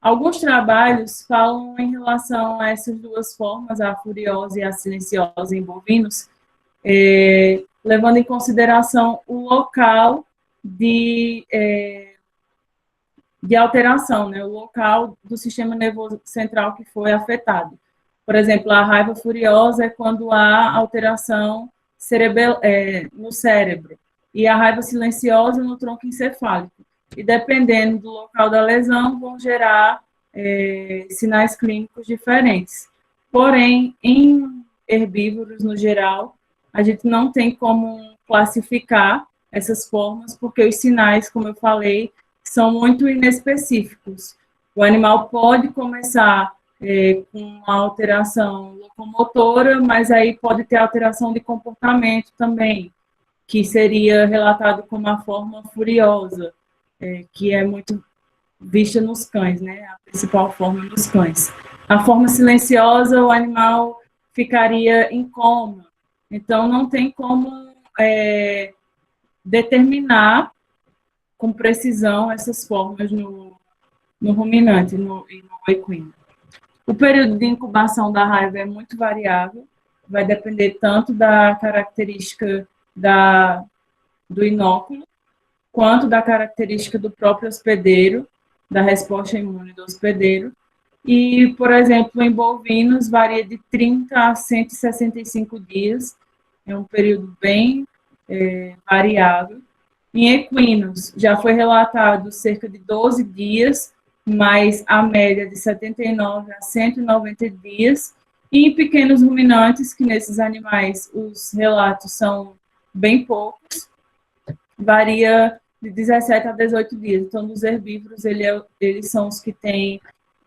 Alguns trabalhos falam em relação a essas duas formas, a furiosa e a silenciosa em bovinos, levando em consideração o local de alteração, né? O local do sistema nervoso central que foi afetado. Por exemplo, a raiva furiosa é quando há alteração no cérebro. e a raiva silenciosa no tronco encefálico. E dependendo do local da lesão, vão gerar sinais clínicos diferentes. Porém, em herbívoros, no geral, a gente não tem como classificar essas formas, porque os sinais, como eu falei, são muito inespecíficos. O animal pode começar com uma alteração locomotora, mas aí pode ter alteração de comportamento também, que seria relatado como a forma furiosa, que é muito vista nos cães, né? A principal forma nos cães. A forma silenciosa, o animal ficaria em coma. Então, não tem como determinar com precisão essas formas no ruminante e no equino. O período de incubação da raiva é muito variável, vai depender tanto da característica do inóculo, quanto da característica do próprio hospedeiro, da resposta imune do hospedeiro. E, por exemplo, em bovinos, varia de 30 a 165 dias, é um período bem variável. Em equinos, já foi relatado cerca de 12 dias, mas a média de 79 a 190 dias. E em pequenos ruminantes, que nesses animais os relatos são bem poucos, varia de 17 a 18 dias. Então, nos herbívoros, eles são os que têm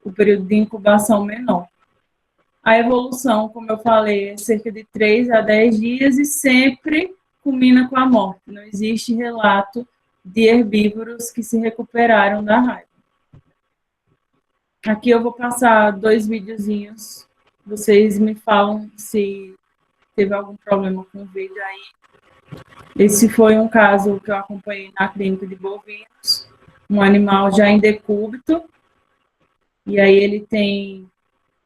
o período de incubação menor. A evolução, como eu falei, é cerca de 3 a 10 dias e sempre culmina com a morte. Não existe relato de herbívoros que se recuperaram da raiva. Aqui eu vou passar 2 videozinhos. Vocês me falam se teve algum problema com o vídeo aí. Esse foi um caso que eu acompanhei na clínica de bovinos. Um animal já em decúbito. E aí ele tem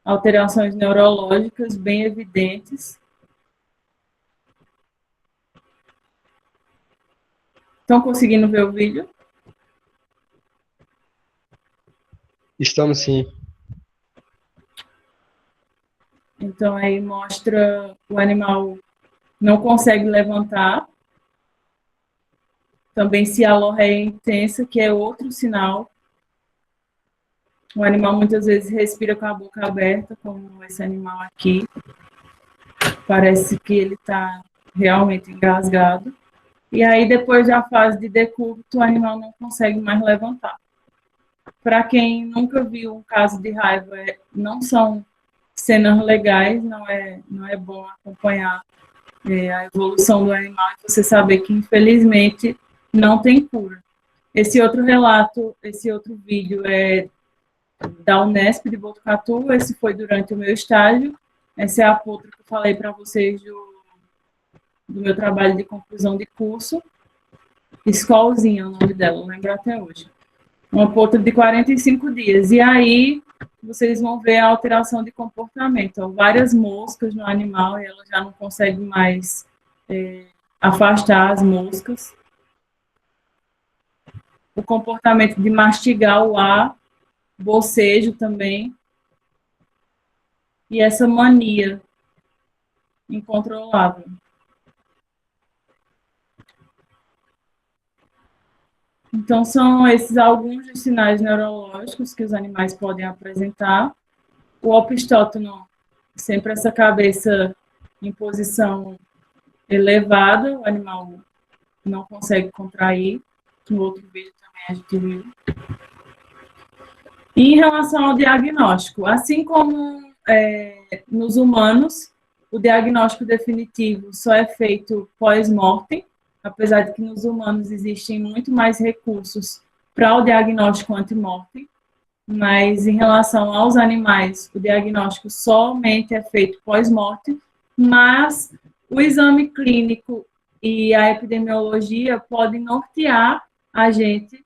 alterações neurológicas bem evidentes. Estão conseguindo ver o vídeo? Estamos sim. Então, aí mostra o animal não consegue levantar. Também cialorreia intensa, que é outro sinal. O animal muitas vezes respira com a boca aberta, como esse animal aqui. Parece que ele está realmente engasgado. E aí, depois da fase de decúbito, o animal não consegue mais levantar. Para quem nunca viu um caso de raiva, não são cenas legais, não é bom acompanhar a evolução do animal e você saber que, infelizmente, não tem cura. Esse outro relato, esse outro vídeo é da Unesp de Botucatu, esse foi durante o meu estágio, essa é a potra que eu falei para vocês do meu trabalho de conclusão de curso, Escolzinha é o nome dela, eu lembro até hoje. Uma potra de 45 dias, e aí vocês vão ver a alteração de comportamento, várias moscas no animal, e ela já não consegue mais afastar as moscas. O comportamento de mastigar o ar, bocejo também, e essa mania incontrolável. Então, são esses alguns dos sinais neurológicos que os animais podem apresentar. O opistótono, sempre essa cabeça em posição elevada, o animal não consegue contrair. No outro vídeo também a gente viu. E em relação ao diagnóstico, assim como nos humanos, o diagnóstico definitivo só é feito pós-mortem, apesar de que nos humanos existem muito mais recursos para o diagnóstico anti-mortem, mas em relação aos animais, o diagnóstico somente é feito pós-morte, mas o exame clínico e a epidemiologia podem nortear a gente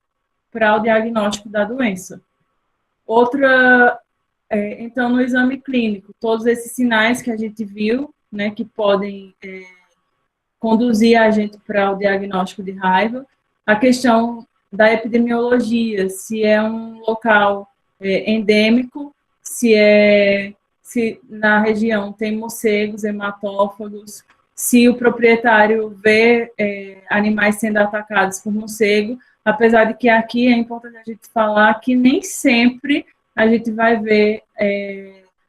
para o diagnóstico da doença. Então, no exame clínico, todos esses sinais que a gente viu, né, que podem conduzir a gente para o diagnóstico de raiva, a questão da epidemiologia, se é um local endêmico, se na região tem morcegos, hematófagos, se o proprietário vê animais sendo atacados por morcego, apesar de que aqui é importante a gente falar que nem sempre a gente vai ver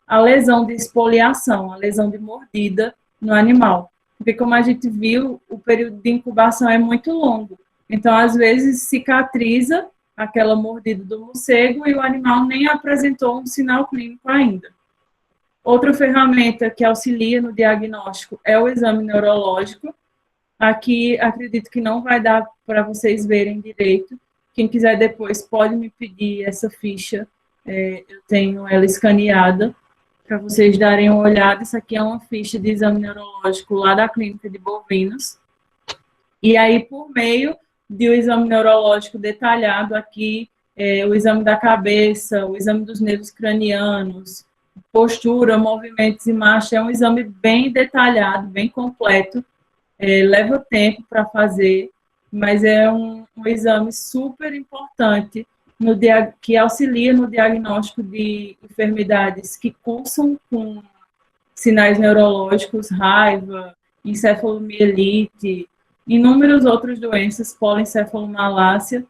a lesão de esfoliação, a lesão de mordida no animal. Porque, como a gente viu, o período de incubação é muito longo. Então, às vezes, cicatriza aquela mordida do morcego e o animal nem apresentou um sinal clínico ainda. Outra ferramenta que auxilia no diagnóstico é o exame neurológico. Aqui, acredito que não vai dar para vocês verem direito. Quem quiser depois pode me pedir essa ficha. Eu tenho ela escaneada para vocês darem uma olhada. Isso aqui é uma ficha de exame neurológico lá da clínica de bovinos. E aí, por meio do exame neurológico detalhado aqui, o exame da cabeça, o exame dos nervos cranianos, postura, movimentos e marcha, é um exame bem detalhado, bem completo. Leva tempo para fazer, mas é um exame super importante que auxilia no diagnóstico de enfermidades que cursam com sinais neurológicos, raiva, encefalomielite, inúmeras outras doenças, polencefalomalácia.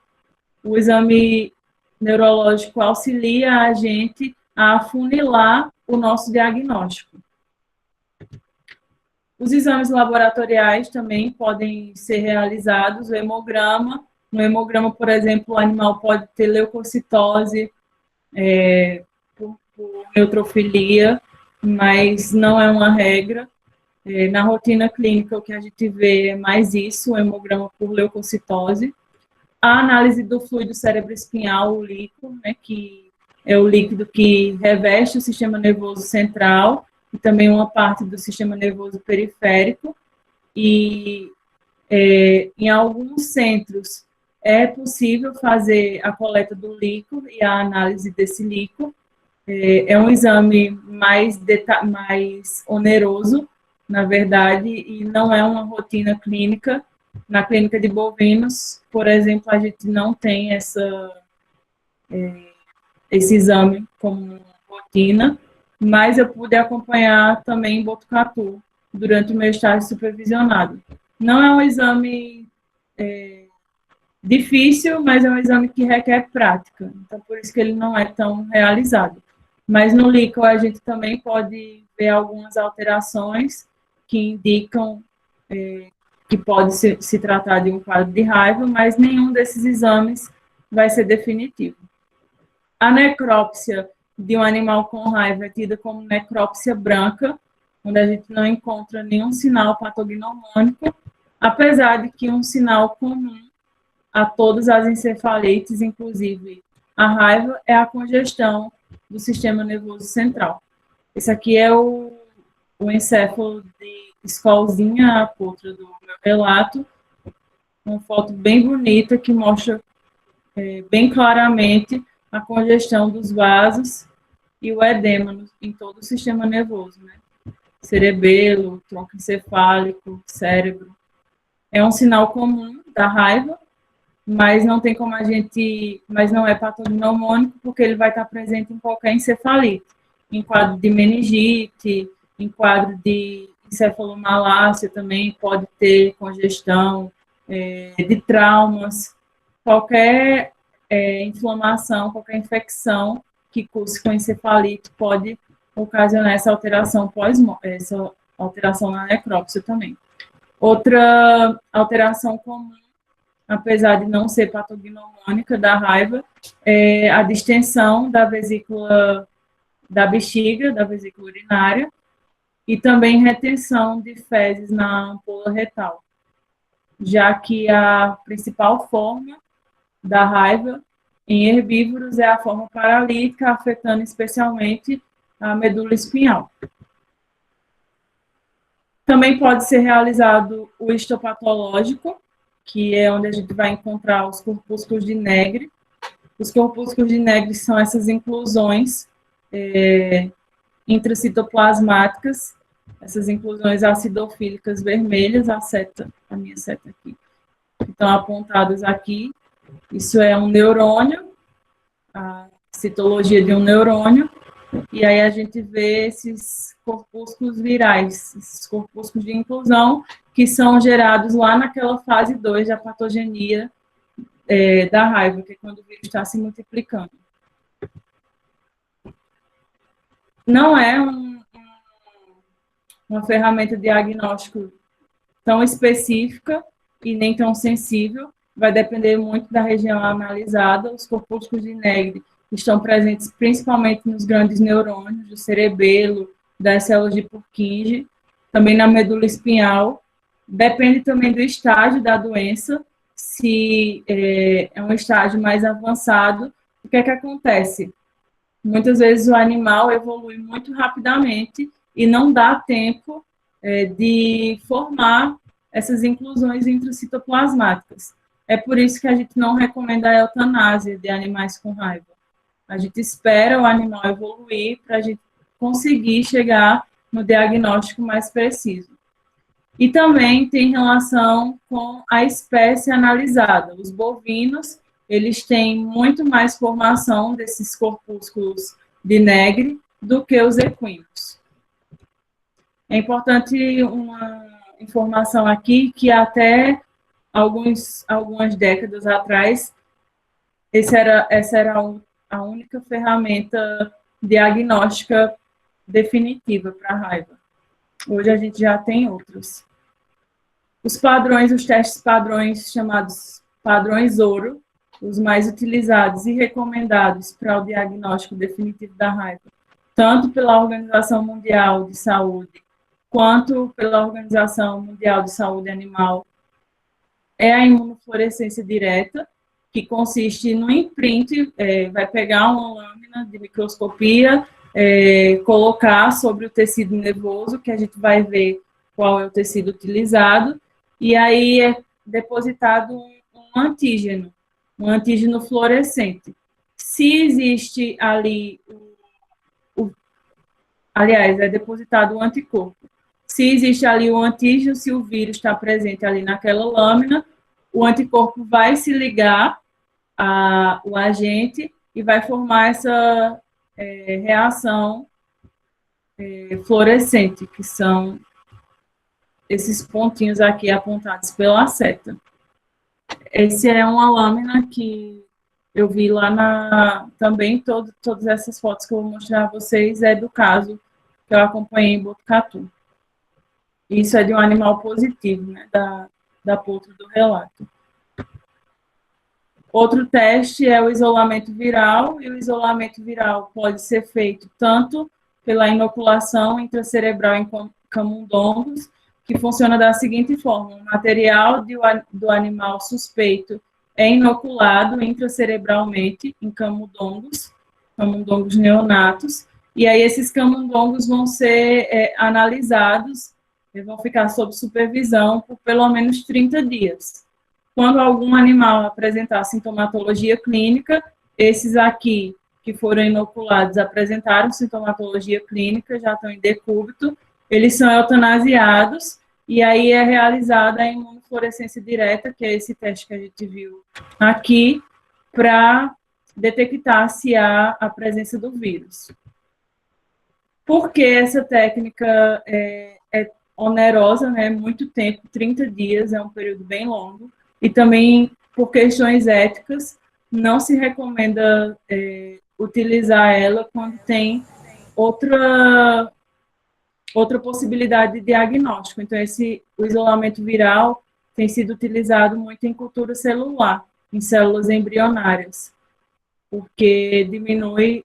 O exame neurológico auxilia a gente a afunilar o nosso diagnóstico. Os exames laboratoriais também podem ser realizados, o hemograma. No hemograma, por exemplo, o animal pode ter leucocitose por neutrofilia, mas não é uma regra. Na rotina clínica, o que a gente vê é mais isso, o hemograma por leucocitose. A análise do fluido cerebroespinhal, o líquido, né, que é o líquido que reveste o sistema nervoso central e também uma parte do sistema nervoso periférico. E em alguns centros é possível fazer a coleta do líquido e a análise desse líquido. É um exame mais oneroso, na verdade, e não é uma rotina clínica. Na clínica de bovinos, por exemplo, a gente não tem esse exame como rotina, mas eu pude acompanhar também em Botucatu durante o meu estágio supervisionado. Não é um exame difícil, mas é um exame que requer prática, então por isso que ele não é tão realizado. Mas no líquido a gente também pode ver algumas alterações que indicam que pode se tratar de um quadro de raiva, mas nenhum desses exames vai ser definitivo. A necrópsia de um animal com raiva é tida como necrópsia branca, onde a gente não encontra nenhum sinal patognomônico, apesar de que um sinal comum a todas as encefalites, inclusive a raiva, é a congestão do sistema nervoso central. Esse aqui é o encéfalo de escolzinha apotra do meu relato, uma foto bem bonita que mostra bem claramente a congestão dos vasos e o edema em todo o sistema nervoso, né? Cerebelo, tronco encefálico, cérebro. É um sinal comum da raiva, mas não tem como mas não é patognomônico, porque ele vai estar presente em qualquer encefalite, em quadro de meningite, em quadro de encefalomalácia também pode ter congestão, de traumas, qualquer inflamação, qualquer infecção que curse com encefalite pode ocasionar essa alteração na necrópsia também. Outra alteração comum, apesar de não ser patognomônica da raiva, é a distensão da vesícula da bexiga, da vesícula urinária, e também retenção de fezes na ampola retal, já que a principal forma da raiva em herbívoros é a forma paralítica, afetando especialmente a medula espinhal. Também pode ser realizado o histopatológico, que é onde a gente vai encontrar os corpúsculos de Negre. Os corpúsculos de Negre são essas inclusões intracitoplasmáticas, essas inclusões acidofílicas vermelhas, a minha seta aqui, que estão apontadas aqui. Isso é um neurônio, a citologia de um neurônio, e aí a gente vê esses corpúsculos virais, esses corpúsculos de inclusão, que são gerados lá naquela fase 2 da patogenia da raiva, que é quando o vírus está se multiplicando. Não é uma ferramenta de diagnóstico tão específica e nem tão sensível, vai depender muito da região analisada. Os corpúsculos de Negri estão presentes principalmente nos grandes neurônios, do cerebelo, das células de Purkinje, também na medula espinhal. Depende também do estágio da doença, se é um estágio mais avançado. O que é que acontece? Muitas vezes o animal evolui muito rapidamente e não dá tempo de formar essas inclusões intracitoplasmáticas. É por isso que a gente não recomenda a eutanásia de animais com raiva. A gente espera o animal evoluir para a gente conseguir chegar no diagnóstico mais preciso. E também tem relação com a espécie analisada. Os bovinos, eles têm muito mais formação desses corpúsculos de Negri do que os equinos. É importante uma informação aqui que até algumas décadas atrás, essa era a única ferramenta diagnóstica definitiva para a raiva. Hoje a gente já tem outros. Os testes padrões chamados padrões ouro, os mais utilizados e recomendados para o diagnóstico definitivo da raiva, tanto pela Organização Mundial de Saúde, quanto pela Organização Mundial de Saúde Animal, é a imunofluorescência direta, que consiste no imprint, vai pegar uma lâmina de microscopia, colocar sobre o tecido nervoso, que a gente vai ver qual é o tecido utilizado, e aí é depositado um antígeno fluorescente. Se existe ali, aliás, é depositado um anticorpo. Se existe ali o antígeno, se o vírus está presente ali naquela lâmina, o anticorpo vai se ligar ao agente e vai formar essa reação fluorescente, que são esses pontinhos aqui apontados pela seta. Essa é uma lâmina que eu vi lá também, todas essas fotos que eu vou mostrar a vocês é do caso que eu acompanhei em Botucatu. Isso é de um animal positivo, né, da potro do relato. Outro teste é o isolamento viral, e o isolamento viral pode ser feito tanto pela inoculação intracerebral em camundongos, que funciona da seguinte forma: o material do animal suspeito é inoculado intracerebralmente em camundongos neonatos, e aí esses camundongos vão ser analisados, vão ficar sob supervisão por pelo menos 30 dias. Quando algum animal apresentar sintomatologia clínica, esses aqui que foram inoculados apresentaram sintomatologia clínica, já estão em decúbito, eles são eutanasiados, e aí é realizada a imunofluorescência direta, que é esse teste que a gente viu aqui, para detectar se há a presença do vírus. Por que essa técnica é onerosa, né? Muito tempo, 30 dias, é um período bem longo, e também por questões éticas, não se recomenda utilizar ela quando tem outra possibilidade de diagnóstico. Então, o isolamento viral tem sido utilizado muito em cultura celular, em células embrionárias, porque diminui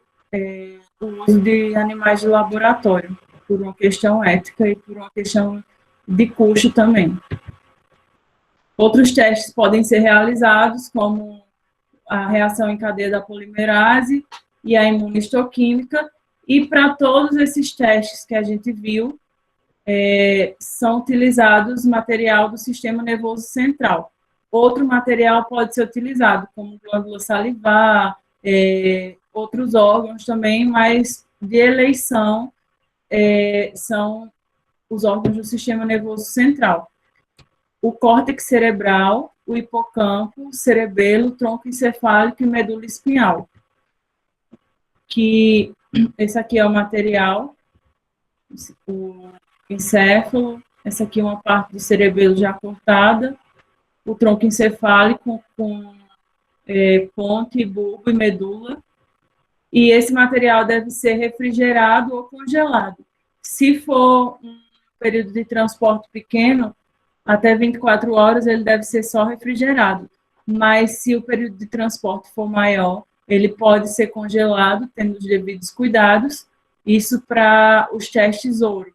o uso de animais de laboratório, por uma questão ética e por uma questão de custo também. Outros testes podem ser realizados, como a reação em cadeia da polimerase e a imunistoquímica, e para todos esses testes que a gente viu, são utilizados material do sistema nervoso central. Outro material pode ser utilizado, como glândula salivar, outros órgãos também, mas de eleição são os órgãos do sistema nervoso central. O córtex cerebral, o hipocampo, o cerebelo, tronco encefálico e medula espinhal, que Esse aqui é o material, o encéfalo, essa aqui é uma parte do cerebelo já cortada, o tronco encefálico com ponte, bulbo e medula. E esse material deve ser refrigerado ou congelado. Se for um período de transporte pequeno, até 24 horas ele deve ser só refrigerado. Mas se o período de transporte for maior, ele pode ser congelado, tendo os devidos cuidados. Isso para os testes ouro,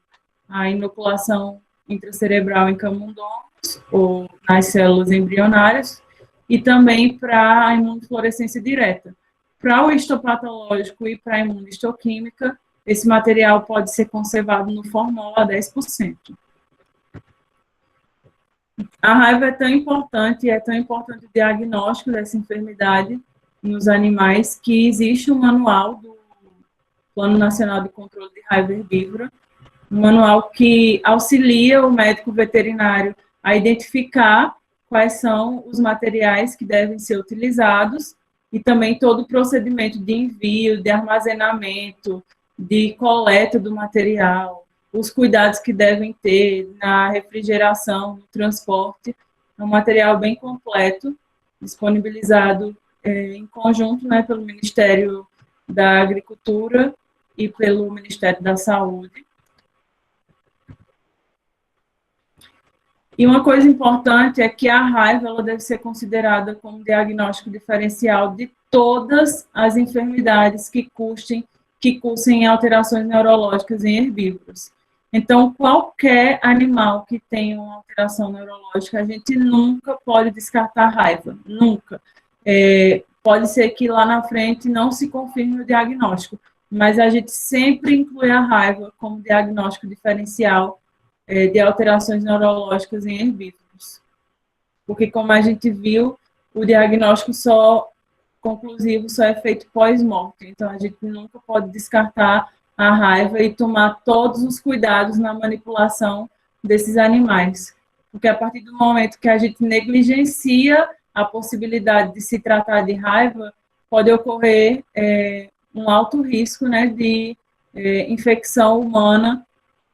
a inoculação intracerebral em camundongos ou nas células embrionárias, e também para a imunofluorescência direta. Para o histopatológico e para a imunistoquímica, esse material pode ser conservado no formol a 10%. A raiva é tão importante o diagnóstico dessa enfermidade nos animais, que existe um manual do Plano Nacional de Controle de Raiva Herbívora, um manual que auxilia o médico veterinário a identificar quais são os materiais que devem ser utilizados e também todo o procedimento de envio, de armazenamento, de coleta do material, os cuidados que devem ter na refrigeração, no transporte. É um material bem completo, disponibilizado em conjunto, né, pelo Ministério da Agricultura e pelo Ministério da Saúde. E uma coisa importante é que a raiva ela deve ser considerada como diagnóstico diferencial de todas as enfermidades que cursem alterações neurológicas em herbívoros. Então, qualquer animal que tenha uma alteração neurológica, a gente nunca pode descartar a raiva, nunca. Pode ser que lá na frente não se confirme o diagnóstico, mas a gente sempre inclui a raiva como diagnóstico diferencial de alterações neurológicas em herbívoros. Porque, como a gente viu, o diagnóstico conclusivo só é feito pós-morte. Então, a gente nunca pode descartar a raiva e tomar todos os cuidados na manipulação desses animais. Porque, a partir do momento que a gente negligencia a possibilidade de se tratar de raiva, pode ocorrer um alto risco, né, de infecção humana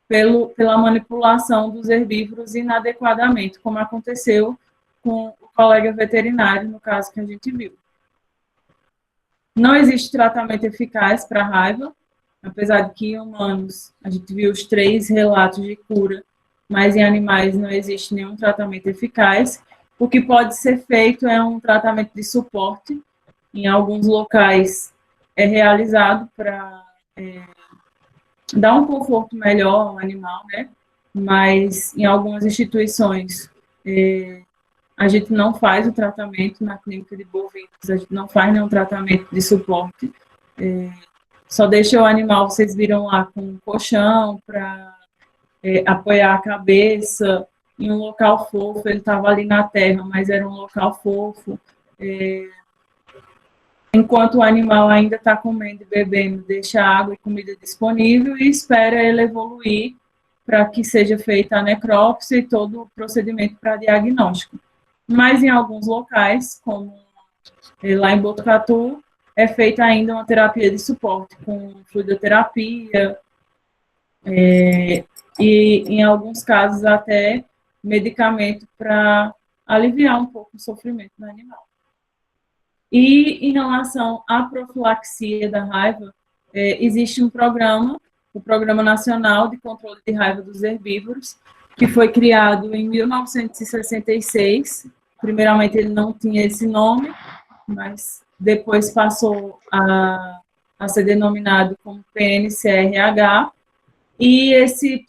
pela manipulação dos herbívoros inadequadamente, como aconteceu com o colega veterinário, no caso que a gente viu. Não existe tratamento eficaz para a raiva, apesar de que em humanos a gente viu os 3 relatos de cura, mas em animais não existe nenhum tratamento eficaz. O que pode ser feito é um tratamento de suporte. Em alguns locais é realizado para dar um conforto melhor ao animal, né? Mas em algumas instituições a gente não faz o tratamento na clínica de bovinos, a gente não faz nenhum tratamento de suporte. Só deixa o animal, vocês viram lá, com um colchão para apoiar a cabeça, em um local fofo. Ele estava ali na terra, mas era um local fofo. Enquanto o animal ainda está comendo e bebendo, deixa água e comida disponível e espera ele evoluir para que seja feita a necrópsia e todo o procedimento para diagnóstico. Mas em alguns locais, como lá em Botucatu, é feita ainda uma terapia de suporte com fluidoterapia e, em alguns casos, até medicamento para aliviar um pouco o sofrimento do animal. E em relação à profilaxia da raiva, existe um programa, o Programa Nacional de Controle de Raiva dos Herbívoros, que foi criado em 1966. Primeiramente ele não tinha esse nome, mas depois passou a ser denominado como PNCRH. E esse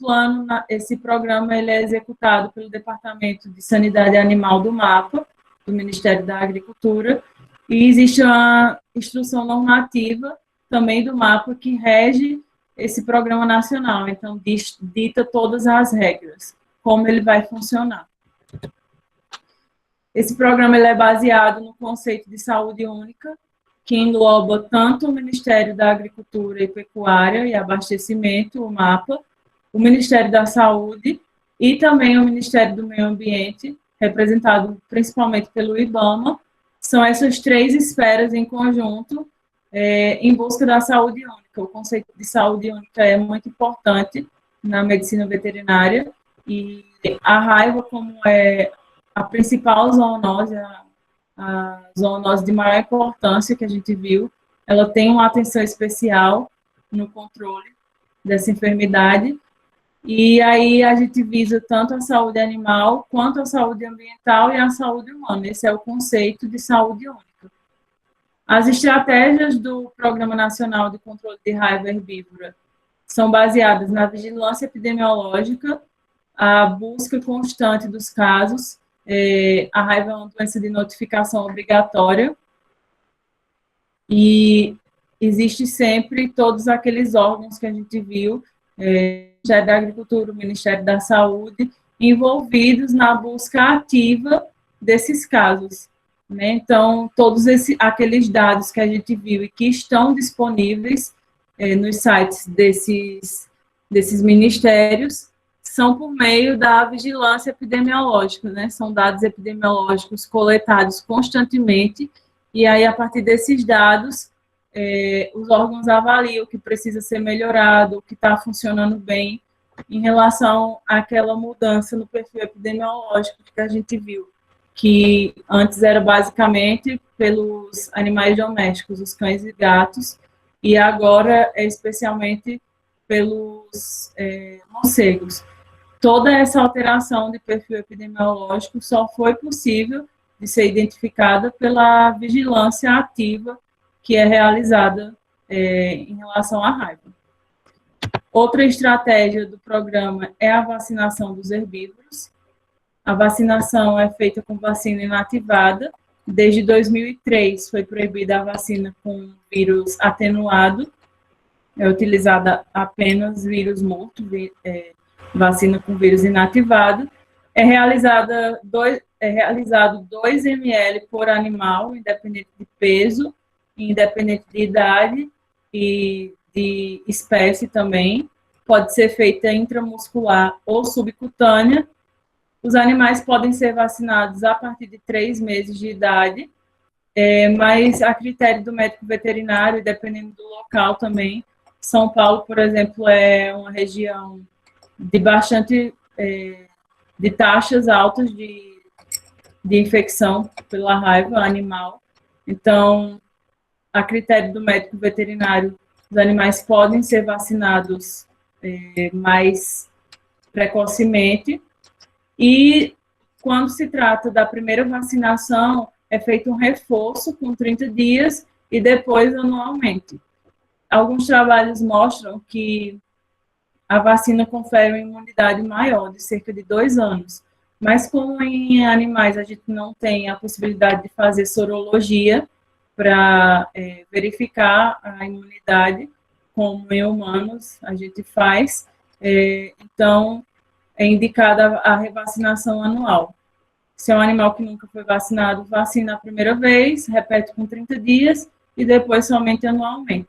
programa ele é executado pelo Departamento de Sanidade Animal do MAPA, do Ministério da Agricultura, e existe uma instrução normativa também do MAPA que rege esse programa nacional, então dita todas as regras, como ele vai funcionar. Esse programa ele é baseado no conceito de saúde única, que engloba tanto o Ministério da Agricultura e Pecuária e Abastecimento, o MAPA, o Ministério da Saúde e também o Ministério do Meio Ambiente, representado principalmente pelo IBAMA. São essas 3 esferas em conjunto em busca da saúde única, única, o conceito de saúde única é muito importante na medicina veterinária, e a raiva, como é a principal zoonose, a zoonose de maior importância que a gente viu, ela tem uma atenção especial no controle dessa enfermidade, e aí a gente visa tanto a saúde animal, quanto a saúde ambiental e a saúde humana. Esse é o conceito de saúde única. As estratégias do Programa Nacional de Controle de Raiva Herbívora são baseadas na vigilância epidemiológica, a busca constante dos casos. A raiva é uma doença de notificação obrigatória, e existe sempre todos aqueles órgãos que a gente viu, o Ministério da Agricultura, o Ministério da Saúde, envolvidos na busca ativa desses casos, né? Então, todos aqueles dados que a gente viu e que estão disponíveis nos sites desses ministérios são por meio da vigilância epidemiológica, né? São dados epidemiológicos coletados constantemente, e aí, a partir desses dados, os órgãos avaliam o que precisa ser melhorado, o que está funcionando bem, em relação àquela mudança no perfil epidemiológico que a gente viu, que antes era basicamente pelos animais domésticos, os cães e gatos, e agora é especialmente pelos morcegos. Toda essa alteração de perfil epidemiológico só foi possível de ser identificada pela vigilância ativa que é realizada em relação à raiva. Outra estratégia do programa é a vacinação dos herbívoros. A vacinação é feita com vacina inativada. Desde 2003 foi proibida a vacina com vírus atenuado. É utilizada apenas vírus morto, vacina com vírus inativado. É realizado 2 ml por animal, independente de peso, independente de idade e de espécie também. Pode ser feita intramuscular ou subcutânea. Os animais podem ser vacinados a partir de 3 meses de idade, mas a critério do médico veterinário, dependendo do local também. São Paulo, por exemplo, é uma região de bastante de taxas altas de infecção pela raiva animal. Então, a critério do médico veterinário, os animais podem ser vacinados mais precocemente, e quando se trata da primeira vacinação, é feito um reforço com 30 dias e depois anualmente. Alguns trabalhos mostram que a vacina confere uma imunidade maior, de cerca de 2 anos. Mas como em animais a gente não tem a possibilidade de fazer sorologia para verificar a imunidade, como em humanos a gente faz, então é indicada a revacinação anual. Se é um animal que nunca foi vacinado, vacina a primeira vez, repete com 30 dias e depois somente anualmente.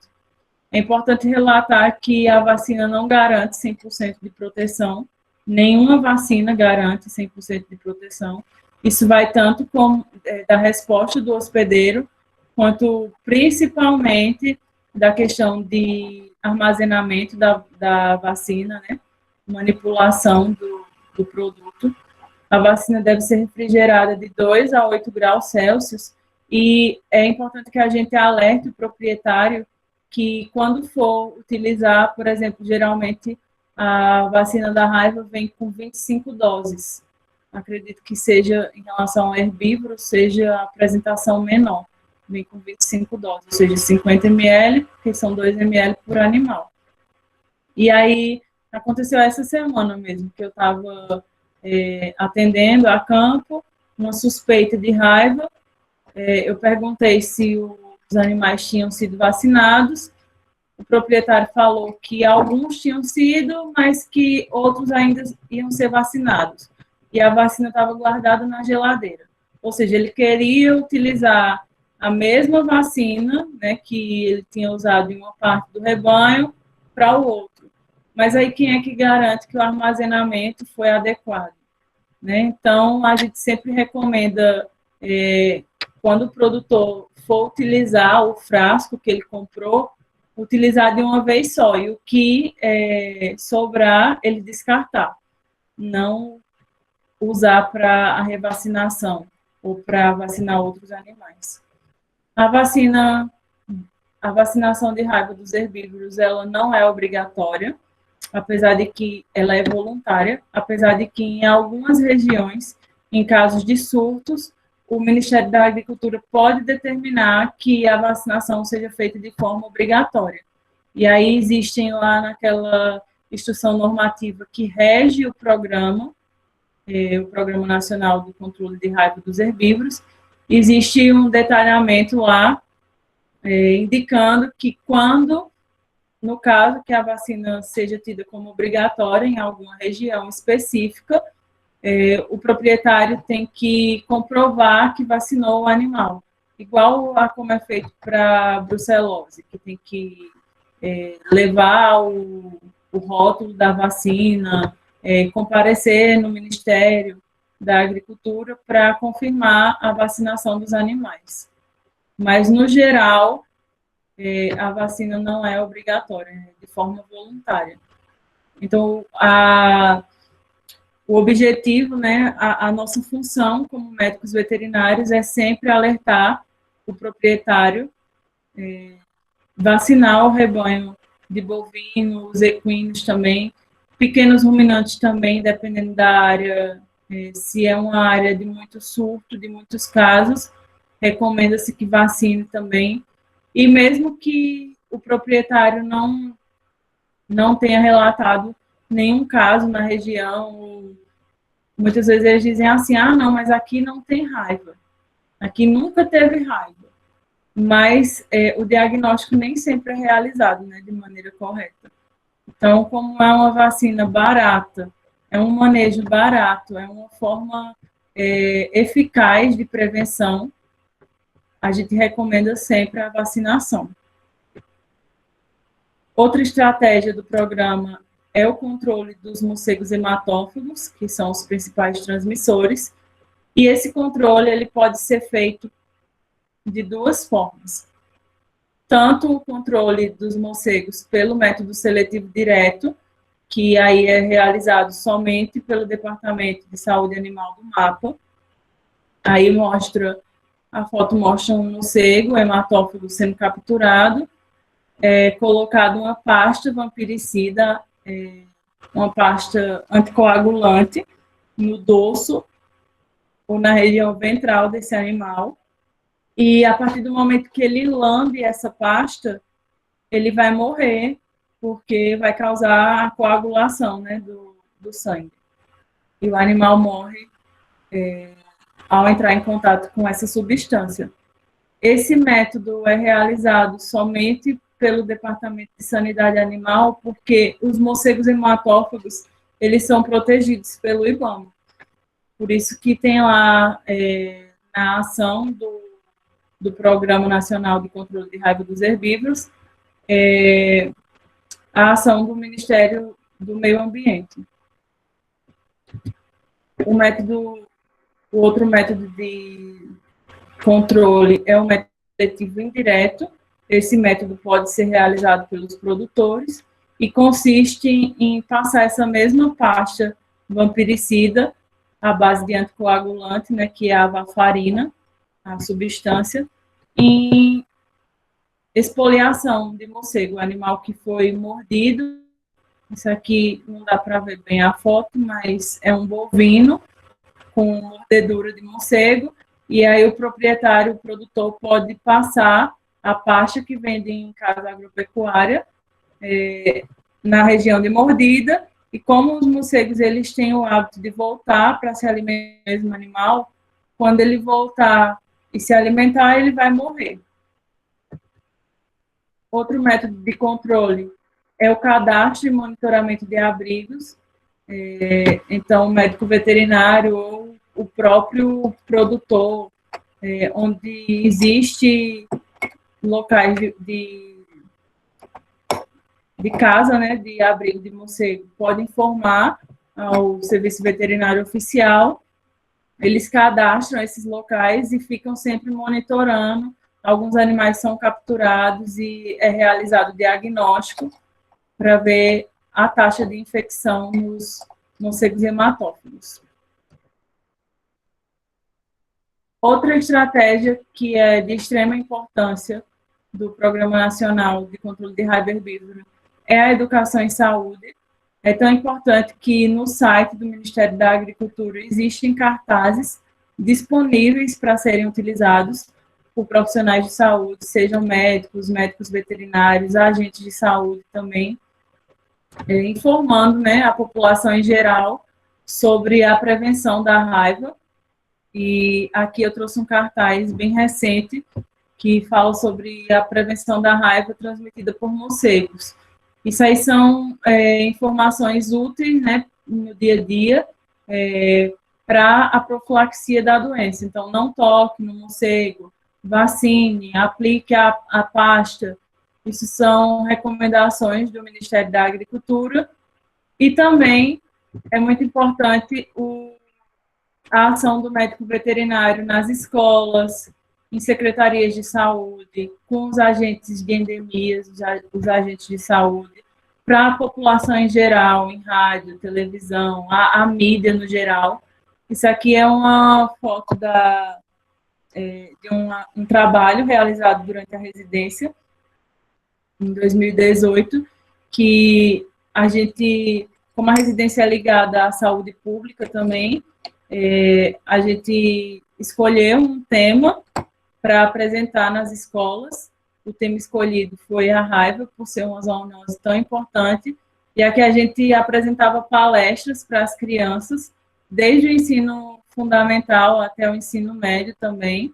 É importante relatar que a vacina não garante 100% de proteção, nenhuma vacina garante 100% de proteção. Isso vai tanto da resposta do hospedeiro, quanto principalmente da questão de armazenamento da vacina, né? Manipulação do produto. A vacina deve ser refrigerada de 2 a 8 graus Celsius, e é importante que a gente alerte o proprietário que, quando for utilizar, por exemplo, geralmente a vacina da raiva vem com 25 doses. Acredito que seja, em relação ao herbívoro, seja a apresentação menor. Vem com 25 doses, ou seja, 50 ml, que são 2 ml por animal. E aí, aconteceu essa semana mesmo, que eu estava atendendo a campo, uma suspeita de raiva. Eu perguntei se os animais tinham sido vacinados. O proprietário falou que alguns tinham sido, mas que outros ainda iam ser vacinados. E a vacina estava guardada na geladeira. Ou seja, ele queria utilizar a mesma vacina, né, que ele tinha usado em uma parte do rebanho para o outro. Mas aí quem é que garante que o armazenamento foi adequado, né? Então, a gente sempre recomenda, quando o produtor for utilizar o frasco que ele comprou, utilizar de uma vez só, e o que sobrar, ele descartar. Não usar para a revacinação ou para vacinar outros animais. A vacinação de raiva dos herbívoros, ela não é obrigatória, apesar de que ela é voluntária, apesar de que em algumas regiões, em casos de surtos, o Ministério da Agricultura pode determinar que a vacinação seja feita de forma obrigatória. E aí existem lá naquela instrução normativa que rege o Programa Nacional do Controle de Raiva dos Herbívoros, existe um detalhamento lá indicando que quando, no caso que a vacina seja tida como obrigatória em alguma região específica, o proprietário tem que comprovar que vacinou o animal, igual a como é feito para a brucelose, que tem que levar o rótulo da vacina, comparecer no Ministério da Agricultura para confirmar a vacinação dos animais. Mas, no geral, a vacina não é obrigatória, é de forma voluntária. Então, o objetivo, né, a nossa função como médicos veterinários é sempre alertar o proprietário, vacinar o rebanho de bovinos, equinos também, pequenos ruminantes também, dependendo da área, se é uma área de muito surto, de muitos casos, recomenda-se que vacine também. E mesmo que o proprietário não tenha relatado nenhum caso na região, muitas vezes eles dizem assim, não, mas aqui não tem raiva, aqui nunca teve raiva. Mas o diagnóstico nem sempre é realizado, né, de maneira correta. Então, como é uma vacina barata, é um manejo barato, é uma forma eficaz de prevenção, a gente recomenda sempre a vacinação. Outra estratégia do programa é o controle dos morcegos hematófagos, que são os principais transmissores, e esse controle ele pode ser feito de duas formas. Tanto o controle dos morcegos pelo método seletivo direto, que aí é realizado somente pelo Departamento de Saúde Animal do MAPA. Aí a foto mostra um morcego hematófago sendo capturado, colocado uma pasta vampiricida, uma pasta anticoagulante no dorso ou na região ventral desse animal. E a partir do momento que ele lambe essa pasta, ele vai morrer, porque vai causar a coagulação, né, do sangue. E o animal morre ao entrar em contato com essa substância. Esse método é realizado somente pelo Departamento de Sanidade Animal, porque os morcegos hematófagos, eles são protegidos pelo IBAMA. Por isso que tem lá, na ação do Programa Nacional de Controle de Raiva dos Herbívoros, a ação do Ministério do Meio Ambiente. O outro método de controle é o método seletivo indireto. Esse método pode ser realizado pelos produtores e consiste em passar essa mesma pasta vampiricida à base de anticoagulante, né, que é a varfarina, a substância, em exfoliação de morcego, animal que foi mordido. Isso aqui não dá para ver bem a foto, mas é um bovino com mordedura de morcego, e aí o proprietário, o produtor, pode passar a pasta que vende em casa agropecuária na região de mordida, e como os morcegos eles têm o hábito de voltar para se alimentar do mesmo animal, quando ele voltar e se alimentar, ele vai morrer. Outro método de controle é o cadastro e monitoramento de abrigos. Então, o médico veterinário ou o próprio produtor, onde existe locais de casa, né, de abrigo de morcego, pode informar ao Serviço Veterinário Oficial. Eles cadastram esses locais e ficam sempre monitorando alguns animais são capturados e é realizado diagnóstico para ver a taxa de infecção nos morcegos hematófagos. Outra estratégia que é de extrema importância do Programa Nacional de Controle de Raiva Herbívora é a educação em saúde. É tão importante que no site do Ministério da Agricultura existem cartazes disponíveis para serem utilizados por profissionais de saúde, sejam médicos, médicos veterinários, agentes de saúde também, informando, né, a população em geral sobre a prevenção da raiva. E aqui eu trouxe um cartaz bem recente que fala sobre a prevenção da raiva transmitida por morcegos. Isso aí são informações úteis, né, no dia a dia, para a profilaxia da doença. Então, não toque no morcego, vacine, aplique a pasta. Isso são recomendações do Ministério da Agricultura. E também é muito importante a ação do médico veterinário nas escolas, em secretarias de saúde, com os agentes de endemias, os agentes de saúde, para a população em geral, em rádio, televisão, a mídia no geral. Isso aqui é uma foto de um trabalho realizado durante a residência, em 2018, que a gente, como a residência é ligada à saúde pública também, a gente escolheu um tema para apresentar nas escolas. O tema escolhido foi a raiva, por ser uma zoonose tão importante, e aqui a gente apresentava palestras para as crianças, desde o ensino fundamental até o ensino médio também,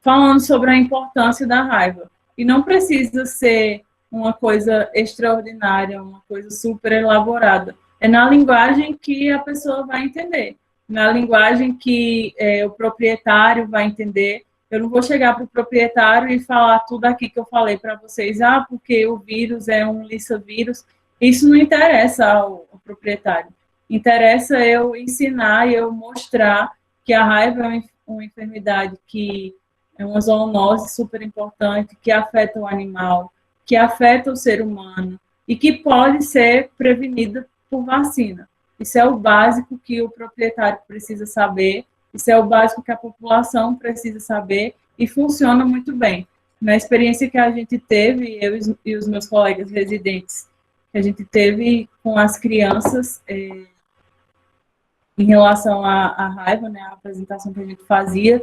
falando sobre a importância da raiva. E não precisa ser uma coisa extraordinária, uma coisa super elaborada. É na linguagem que a pessoa vai entender, na linguagem que o proprietário vai entender. Eu não vou chegar para o proprietário e falar tudo aqui que eu falei para vocês, porque o vírus é um lissavírus. Isso não interessa ao proprietário. Interessa eu ensinar e eu mostrar que a raiva é uma enfermidade que é uma zoonose super importante, que afeta o animal, que afeta o ser humano e que pode ser prevenida por vacina. Isso é o básico que o proprietário precisa saber, isso é o básico que a população precisa saber e funciona muito bem. Na experiência que a gente teve, eu e os meus colegas residentes, que a gente teve com as crianças em relação à raiva, né, a apresentação que a gente fazia,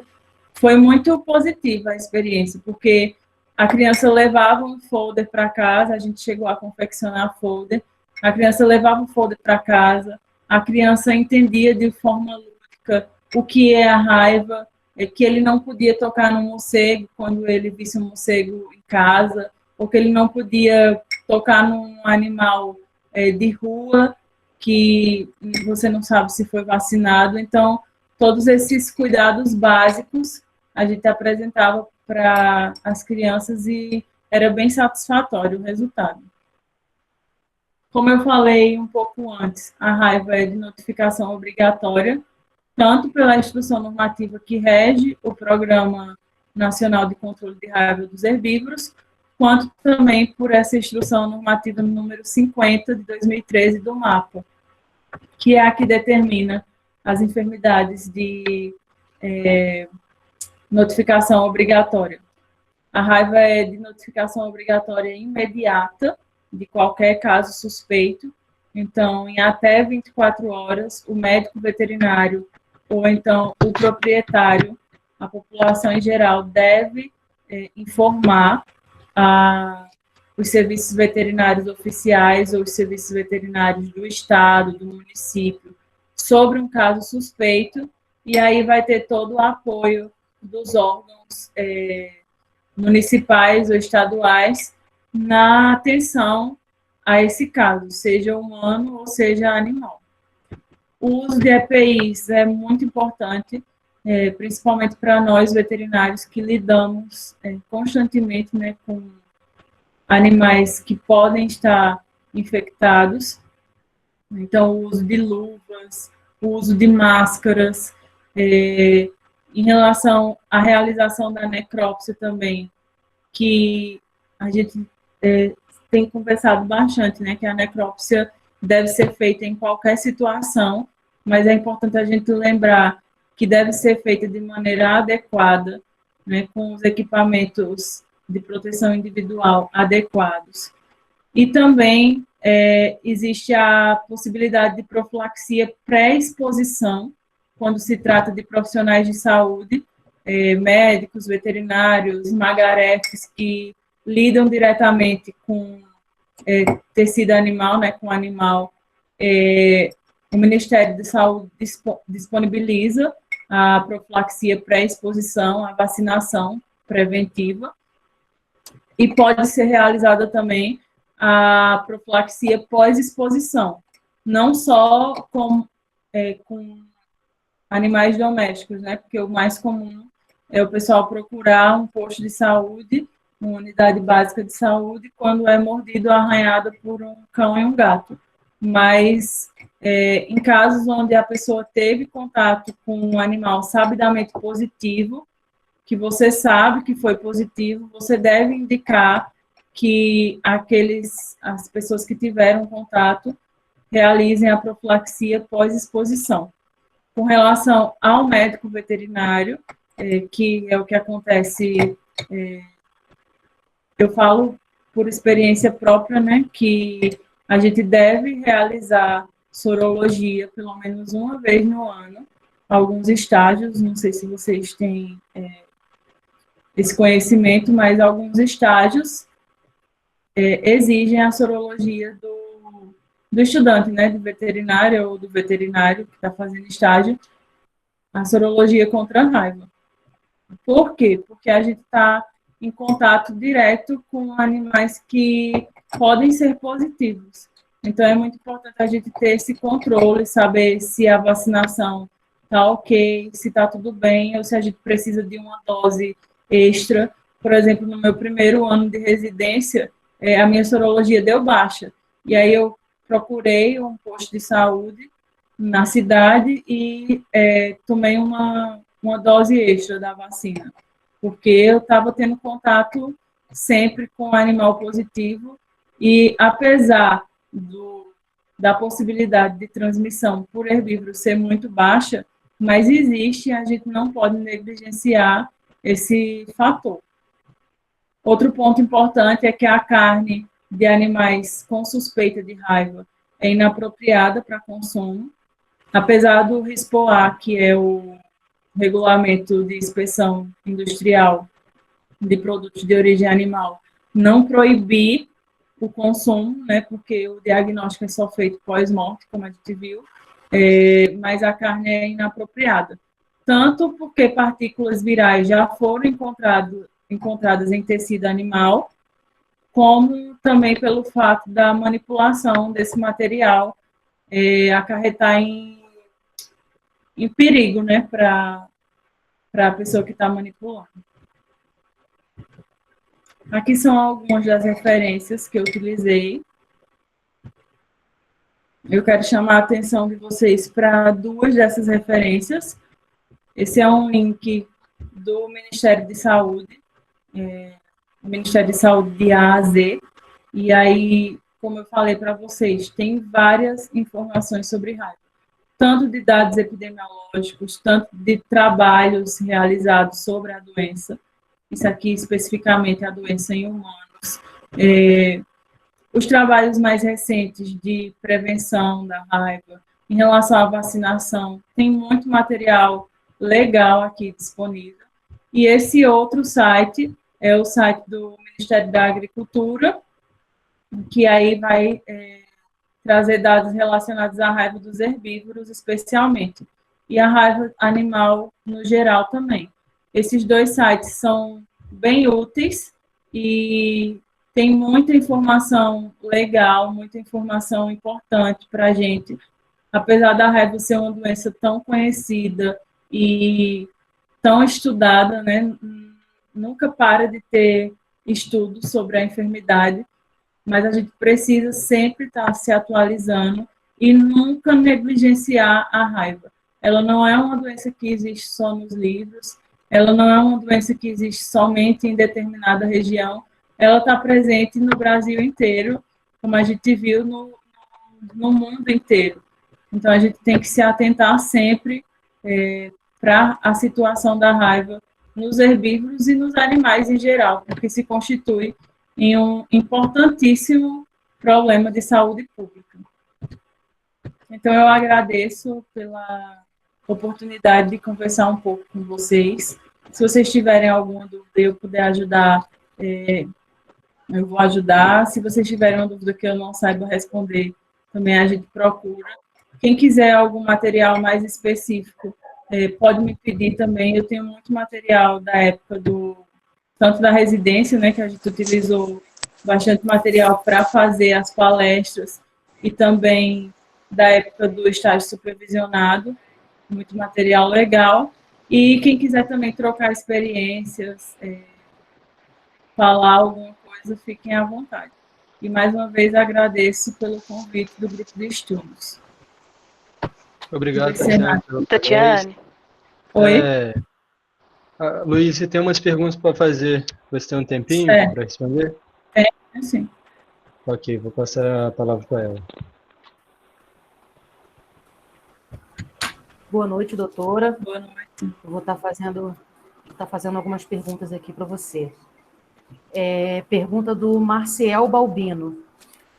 foi muito positiva a experiência, porque a criança levava um folder para casa, a gente chegou a confeccionar folder, a criança levava o folder para casa, a criança entendia de forma lúdica o que é a raiva, que ele não podia tocar no morcego quando ele visse um morcego em casa, ou que ele não podia tocar num animal de rua que você não sabe se foi vacinado. Então, todos esses cuidados básicos a gente apresentava para as crianças e era bem satisfatório o resultado. Como eu falei um pouco antes, a raiva é de notificação obrigatória, tanto pela instrução normativa que rege o Programa Nacional de Controle de Raiva dos Herbívoros, quanto também por essa instrução normativa número 50 de 2013 do MAPA, que é a que determina as enfermidades de notificação obrigatória. A raiva é de notificação obrigatória imediata de qualquer caso suspeito. Então, em até 24 horas, o médico veterinário ou então o proprietário, a população em geral, deve informar os serviços veterinários oficiais ou os serviços veterinários do estado, do município, sobre um caso suspeito, e aí vai ter todo o apoio dos órgãos municipais ou estaduais na atenção a esse caso, seja humano ou seja animal. O uso de EPIs é muito importante, principalmente para nós veterinários que lidamos constantemente, né, com animais que podem estar infectados. Então, o uso de luvas, o uso de máscaras, Em relação à realização da necrópsia também, que a gente tem conversado bastante, né, que a necrópsia deve ser feita em qualquer situação, mas é importante a gente lembrar que deve ser feita de maneira adequada, né, com os equipamentos de proteção individual adequados. E também existe a possibilidade de profilaxia pré-exposição, quando se trata de profissionais de saúde, médicos, veterinários, magarefes, que lidam diretamente com tecido animal, né, com animal. O Ministério da Saúde disponibiliza a profilaxia pré-exposição, a vacinação preventiva, e pode ser realizada também a profilaxia pós-exposição, não só com animais domésticos, né? Porque o mais comum é o pessoal procurar um posto de saúde, uma unidade básica de saúde, quando é mordido ou arranhado por um cão e um gato. Mas em casos onde a pessoa teve contato com um animal sabidamente positivo, que você sabe que foi positivo, você deve indicar que as pessoas que tiveram contato realizem a profilaxia pós-exposição. Com relação ao médico veterinário, que é o que acontece, eu falo por experiência própria, né, que a gente deve realizar sorologia pelo menos uma vez no ano, alguns estágios, não sei se vocês têm esse conhecimento, mas alguns estágios exigem a sorologia do estudante, né, de veterinária ou do veterinário que está fazendo estágio, a sorologia contra a raiva. Por quê? Porque a gente está em contato direto com animais que podem ser positivos. Então, é muito importante a gente ter esse controle, saber se a vacinação está ok, se está tudo bem, ou se a gente precisa de uma dose extra. Por exemplo, no meu primeiro ano de residência, a minha sorologia deu baixa. E aí eu procurei um posto de saúde na cidade e tomei uma dose extra da vacina, porque eu estava tendo contato sempre com animal positivo e, apesar da possibilidade de transmissão por herbívoro ser muito baixa, mas existe, a gente não pode negligenciar esse fator. Outro ponto importante é que a carne de animais com suspeita de raiva é inapropriada para consumo, apesar do RISPOA, que é o Regulamento de Inspeção Industrial de Produtos de Origem Animal, não proibir o consumo, né, porque o diagnóstico é só feito pós-morte, como a gente viu, mas a carne é inapropriada. Tanto porque partículas virais já foram encontradas em tecido animal, como também pelo fato da manipulação desse material acarretar em perigo, né, para a pessoa que está manipulando. Aqui são algumas das referências que eu utilizei. Eu quero chamar a atenção de vocês para duas dessas referências. Esse é um link do Ministério de Saúde, o Ministério de Saúde de A a Z, e aí, como eu falei para vocês, tem várias informações sobre raiva, tanto de dados epidemiológicos, tanto de trabalhos realizados sobre a doença, isso aqui especificamente a doença em humanos, os trabalhos mais recentes de prevenção da raiva, em relação à vacinação, tem muito material legal aqui disponível, e esse outro site é o site do Ministério da Agricultura, que aí vai trazer dados relacionados à raiva dos herbívoros, especialmente, e a raiva animal no geral também. Esses dois sites são bem úteis e tem muita informação legal, muita informação importante para a gente. Apesar da raiva ser uma doença tão conhecida e tão estudada, né? Nunca para de ter estudos sobre a enfermidade, mas a gente precisa sempre estar se atualizando e nunca negligenciar a raiva. ela não é uma doença que existe só nos livros, ela não é uma doença que existe somente em determinada região, ela está presente no Brasil inteiro, como a gente viu no mundo inteiro. Então, a gente tem que se atentar sempre para a situação da raiva nos herbívoros e nos animais em geral, porque se constitui em um importantíssimo problema de saúde pública. Então, eu agradeço pela oportunidade de conversar um pouco com vocês. Se vocês tiverem alguma dúvida e eu puder ajudar, eu vou ajudar. Se vocês tiverem uma dúvida que eu não saiba responder, também a gente procura. Quem quiser algum material mais específico, pode me pedir também. Eu tenho muito material da época tanto da residência, né, que a gente utilizou bastante material para fazer as palestras, e também da época do estágio supervisionado, muito material legal. E quem quiser também trocar experiências, falar alguma coisa, fiquem à vontade. E mais uma vez agradeço pelo convite do grupo de estudos. Obrigado, Tatiane. Oi? Luiz, você tem umas perguntas para fazer. Você tem um tempinho para responder? Sim. Ok, vou passar a palavra para ela. Boa noite, doutora. Boa noite. Eu vou estar fazendo algumas perguntas aqui para você. Pergunta do Marciel Balbino.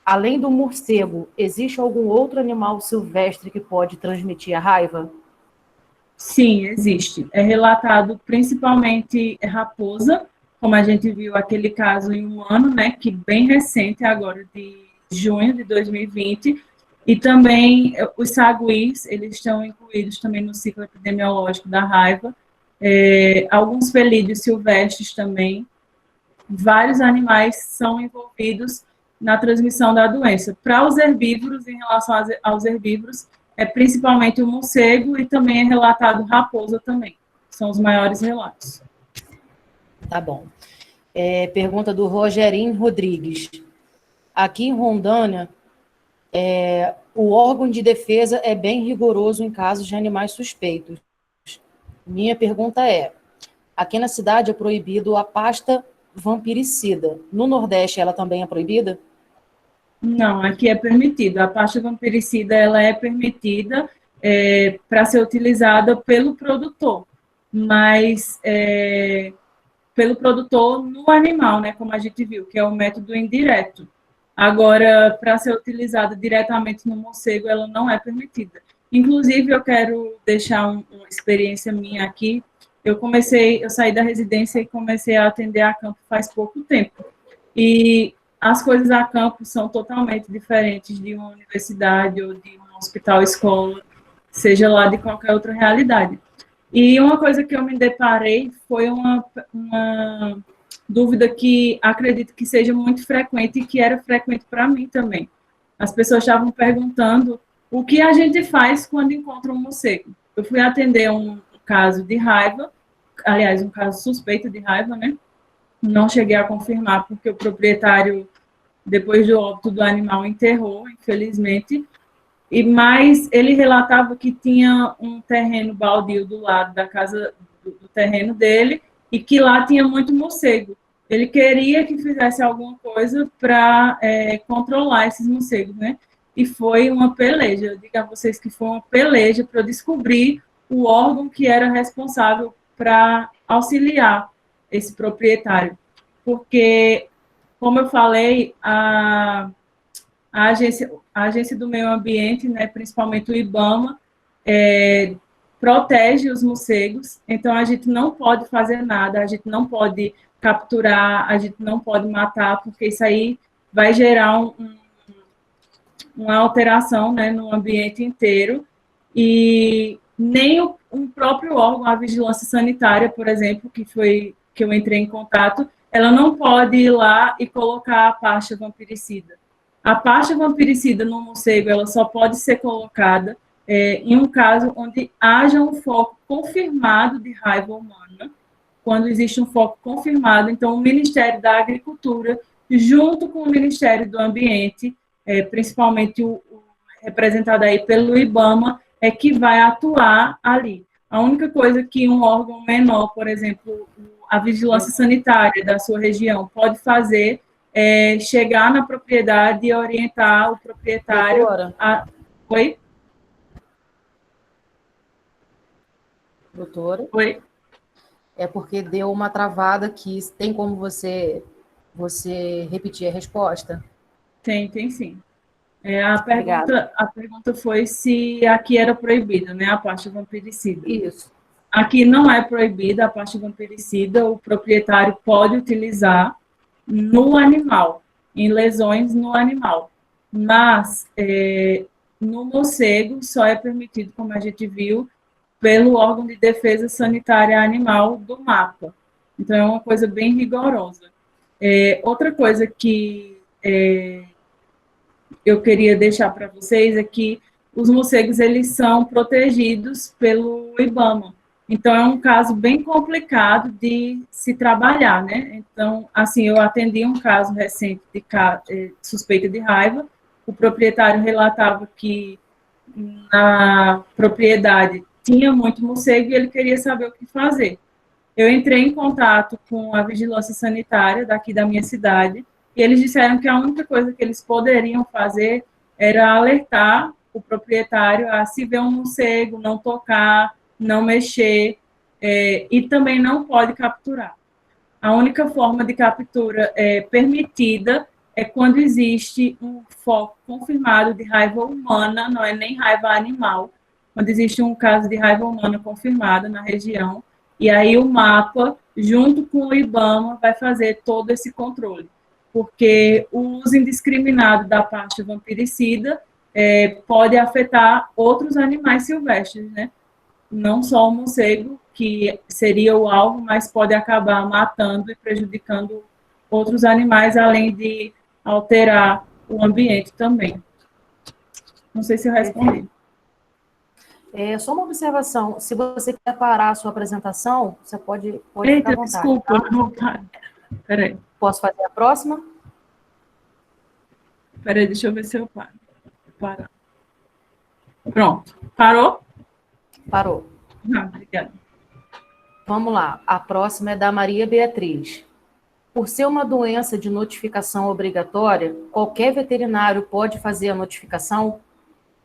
Além do morcego, existe algum outro animal silvestre que pode transmitir a raiva? Sim, existe. É relatado principalmente raposa, como a gente viu aquele caso em um ano, né, que bem recente, agora de junho de 2020, e também os saguis, eles estão incluídos também no ciclo epidemiológico da raiva, alguns felídeos silvestres também, vários animais são envolvidos na transmissão da doença. Para os herbívoros, em relação aos herbívoros, é principalmente o morcego e também é relatado raposa também. São os maiores relatos. Tá bom. Pergunta do Rogerinho Rodrigues. Aqui em Rondônia, o órgão de defesa é bem rigoroso em casos de animais suspeitos. Minha pergunta aqui na cidade é proibido a pasta vampiricida. No Nordeste, ela também é proibida? Não, aqui é permitido. A pasta vampiricida, ela é permitida para ser utilizada pelo produtor, mas pelo produtor no animal, né, como a gente viu, que é o método indireto. Agora, para ser utilizada diretamente no morcego, ela não é permitida. Inclusive, eu quero deixar uma experiência minha aqui. Eu saí da residência e comecei a atender a campo faz pouco tempo. E as coisas a campo são totalmente diferentes de uma universidade ou de um hospital-escola, seja lá de qualquer outra realidade. E uma coisa que eu me deparei foi uma dúvida que acredito que seja muito frequente e que era frequente para mim também. As pessoas estavam perguntando o que a gente faz quando encontra um morcego. Eu fui atender um caso de raiva, aliás, um caso suspeito de raiva, né? Não cheguei a confirmar, porque o proprietário, depois do óbito do animal, enterrou, infelizmente. Mas ele relatava que tinha um terreno baldio do lado da casa, do terreno dele, e que lá tinha muito morcego. Ele queria que fizesse alguma coisa para controlar esses morcegos, né? E foi uma peleja. Eu digo a vocês que foi uma peleja para descobrir o órgão que era responsável para auxiliar esse proprietário, porque, como eu falei, a agência do meio ambiente, né, principalmente o IBAMA, protege os morcegos, então a gente não pode fazer nada, a gente não pode capturar, a gente não pode matar, porque isso aí vai gerar uma alteração, né, no ambiente inteiro, e nem o próprio órgão, a vigilância sanitária, por exemplo, que eu entrei em contato, ela não pode ir lá e colocar a pasta vampiricida. A pasta vampiricida no morcego, ela só pode ser colocada em um caso onde haja um foco confirmado de raiva humana. Quando existe um foco confirmado, então o Ministério da Agricultura, junto com o Ministério do Ambiente, principalmente o representado aí pelo IBAMA, é que vai atuar ali. A única coisa que um órgão menor, por exemplo, a vigilância sanitária da sua região, pode fazer é chegar na propriedade e orientar o proprietário a... Oi? Doutora? Oi? É porque deu uma travada aqui. Tem como você repetir a resposta? Tem sim. Obrigada. A pergunta foi se aqui era proibido, né, a parte vampiricida. Isso. Aqui não é proibida a parte vampiricida, o proprietário pode utilizar no animal, em lesões no animal. Mas no morcego só é permitido, como a gente viu, pelo órgão de defesa sanitária animal do MAPA. Então é uma coisa bem rigorosa. Outra coisa que eu queria deixar para vocês é que os morcegos eles são protegidos pelo IBAMA. Então, é um caso bem complicado de se trabalhar, né? Então, assim, eu atendi um caso recente de suspeita de raiva. O proprietário relatava que na propriedade tinha muito morcego e ele queria saber o que fazer. Eu entrei em contato com a vigilância sanitária daqui da minha cidade e eles disseram que a única coisa que eles poderiam fazer era alertar o proprietário a se ver um morcego, não tocar, não mexer, e também não pode capturar. A única forma de captura permitida é quando existe um foco confirmado de raiva humana, não é nem raiva animal, quando existe um caso de raiva humana confirmada na região, e aí o MAPA, junto com o IBAMA, vai fazer todo esse controle, porque o uso indiscriminado da parte vampiricida pode afetar outros animais silvestres, né? Não só o morcego, que seria o alvo, mas pode acabar matando e prejudicando outros animais, além de alterar o ambiente também. Não sei se eu respondi. Só uma observação. Se você quer parar a sua apresentação, você pode Eita, ficar à vontade. Desculpa, tá? Não paro. Peraí. Posso fazer a próxima? Peraí, deixa eu ver se eu paro. Para. Pronto. Parou? Parou. Obrigada. Vamos lá. A próxima é da Maria Beatriz. Por ser uma doença de notificação obrigatória, qualquer veterinário pode fazer a notificação?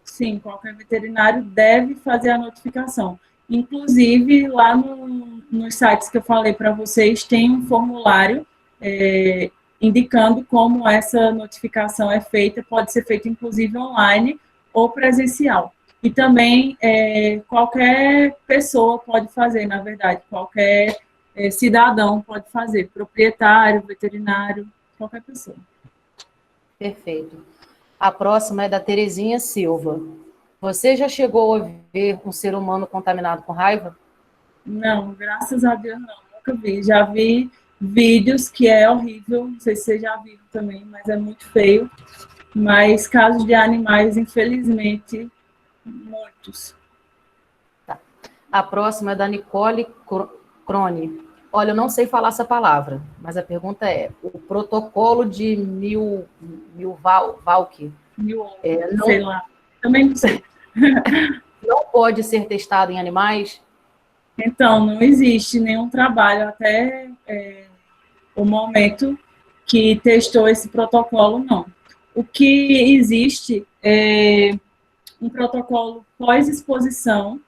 Sim, qualquer veterinário deve fazer a notificação. Inclusive, lá nos sites que eu falei para vocês, tem um formulário indicando como essa notificação é feita. Pode ser feita, inclusive, online ou presencial. E também qualquer pessoa pode fazer, na verdade, qualquer cidadão pode fazer, proprietário, veterinário, qualquer pessoa. Perfeito. A próxima é da Terezinha Silva. Você já chegou a ver um ser humano contaminado com raiva? Não, graças a Deus não, nunca vi. Já vi vídeos que é horrível, não sei se você já viu também, mas é muito feio. Mas casos de animais, infelizmente, muitos. Tá. A próxima é da Nicole Crone. Olha, eu não sei falar essa palavra, mas a pergunta é: o protocolo de Milwaukee não, sei lá, também não sei. Não pode ser testado em animais? Então, não existe nenhum trabalho até o momento que testou esse protocolo, não. O que existe é um protocolo pós-exposição,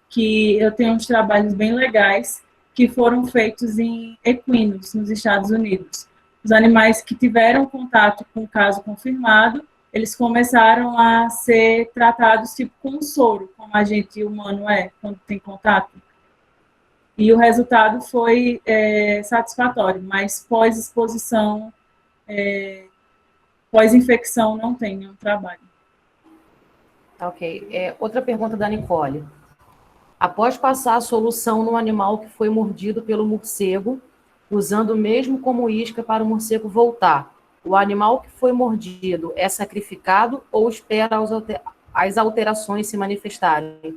que eu tenho uns trabalhos bem legais, que foram feitos em equinos, nos Estados Unidos. Os animais que tiveram contato com o caso confirmado, eles começaram a ser tratados tipo com soro, como a gente humano quando tem contato. E o resultado foi satisfatório, mas pós-exposição, pós-infecção, não tem nenhum trabalho. Ok. Outra pergunta da Nicole. Após passar a solução no animal que foi mordido pelo morcego, usando o mesmo como isca para o morcego voltar, o animal que foi mordido é sacrificado ou espera as alterações se manifestarem?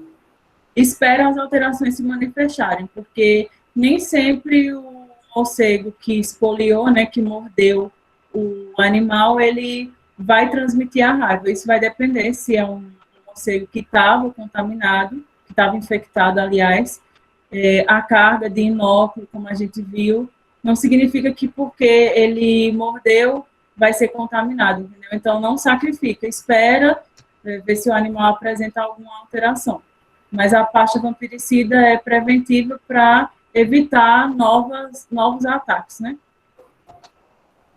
Espera as alterações se manifestarem, porque nem sempre o morcego que espoliou, né, que mordeu o animal, ele vai transmitir a raiva. Isso vai depender se é um morcego que estava contaminado, que estava infectado, aliás. A carga de inóculo, como a gente viu, não significa que porque ele mordeu vai ser contaminado, entendeu? Então, não sacrifica, espera ver se o animal apresenta alguma alteração. Mas a pasta vampiricida é preventiva para evitar novos ataques, né?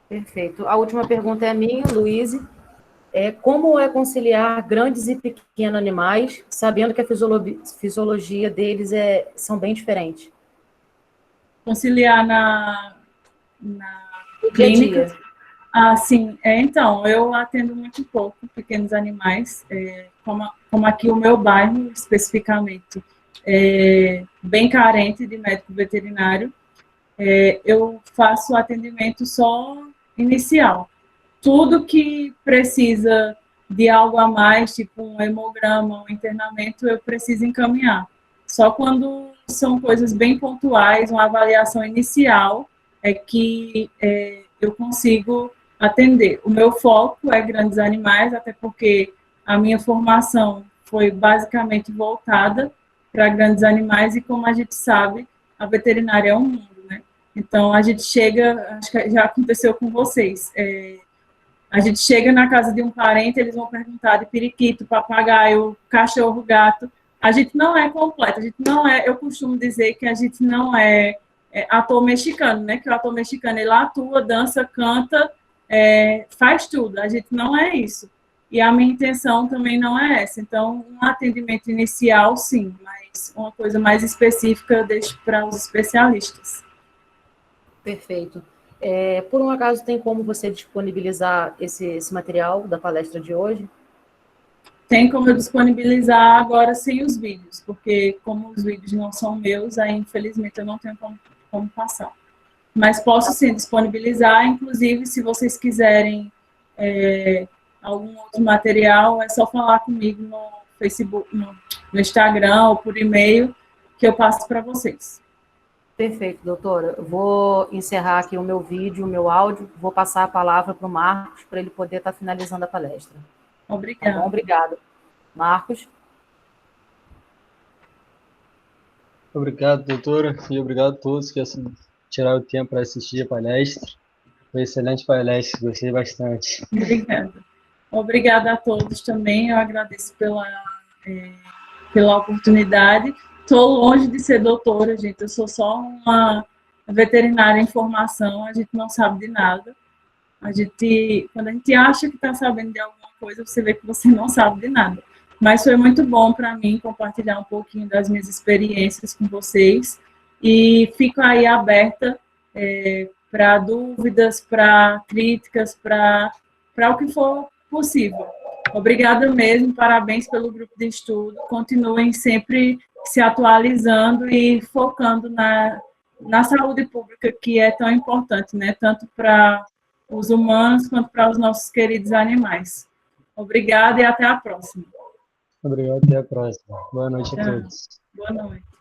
Perfeito. A última pergunta é minha, Luíse. Como é conciliar grandes e pequenos animais, sabendo que a fisiologia deles são bem diferentes? Conciliar na Dia a clínica. dia. Sim. Então, eu atendo muito pouco pequenos animais, como aqui o meu bairro, especificamente, é bem carente de médico veterinário. Eu faço atendimento só inicial. Tudo que precisa de algo a mais, tipo um hemograma, um internamento, eu preciso encaminhar. Só quando são coisas bem pontuais, uma avaliação inicial, é que eu consigo atender. O meu foco é grandes animais, até porque a minha formação foi basicamente voltada para grandes animais e, como a gente sabe, a veterinária é um mundo, né? Então, a gente chega, acho que já aconteceu com vocês, a gente chega na casa de um parente, eles vão perguntar de periquito, papagaio, cachorro, gato. A gente não é completo, a gente não é, eu costumo dizer que a gente não é ator mexicano, né? Que o ator mexicano, ele atua, dança, canta, faz tudo. A gente não é isso. E a minha intenção também não é essa. Então, um atendimento inicial, sim, mas uma coisa mais específica eu deixo para os especialistas. Perfeito. Por um acaso, tem como você disponibilizar esse material da palestra de hoje? Tem como eu disponibilizar agora sem os vídeos, porque como os vídeos não são meus, aí infelizmente eu não tenho como passar. Mas posso sim disponibilizar, inclusive se vocês quiserem algum outro material, é só falar comigo no Facebook, no Instagram ou por e-mail, que eu passo para vocês. Perfeito, doutora. Eu vou encerrar aqui o meu vídeo, o meu áudio, vou passar a palavra para o Marcos, para ele poder estar finalizando a palestra. Obrigada. Tá bom? Obrigado. Marcos? Obrigado, doutora, e obrigado a todos que tiraram o tempo para assistir a palestra. Foi excelente palestra, gostei bastante. Obrigada. Obrigada a todos também, eu agradeço pela oportunidade. Estou longe de ser doutora, gente, eu sou só uma veterinária em formação, a gente não sabe de nada. Quando a gente acha que está sabendo de alguma coisa, você vê que você não sabe de nada. Mas foi muito bom para mim compartilhar um pouquinho das minhas experiências com vocês e fico aí aberta para dúvidas, para críticas, para o que for possível. Obrigada mesmo, parabéns pelo grupo de estudo. Continuem sempre se atualizando e focando na saúde pública, que é tão importante, né? Tanto para os humanos quanto para os nossos queridos animais. Obrigada e até a próxima. Obrigado, até a próxima. Boa noite a todos. Boa noite.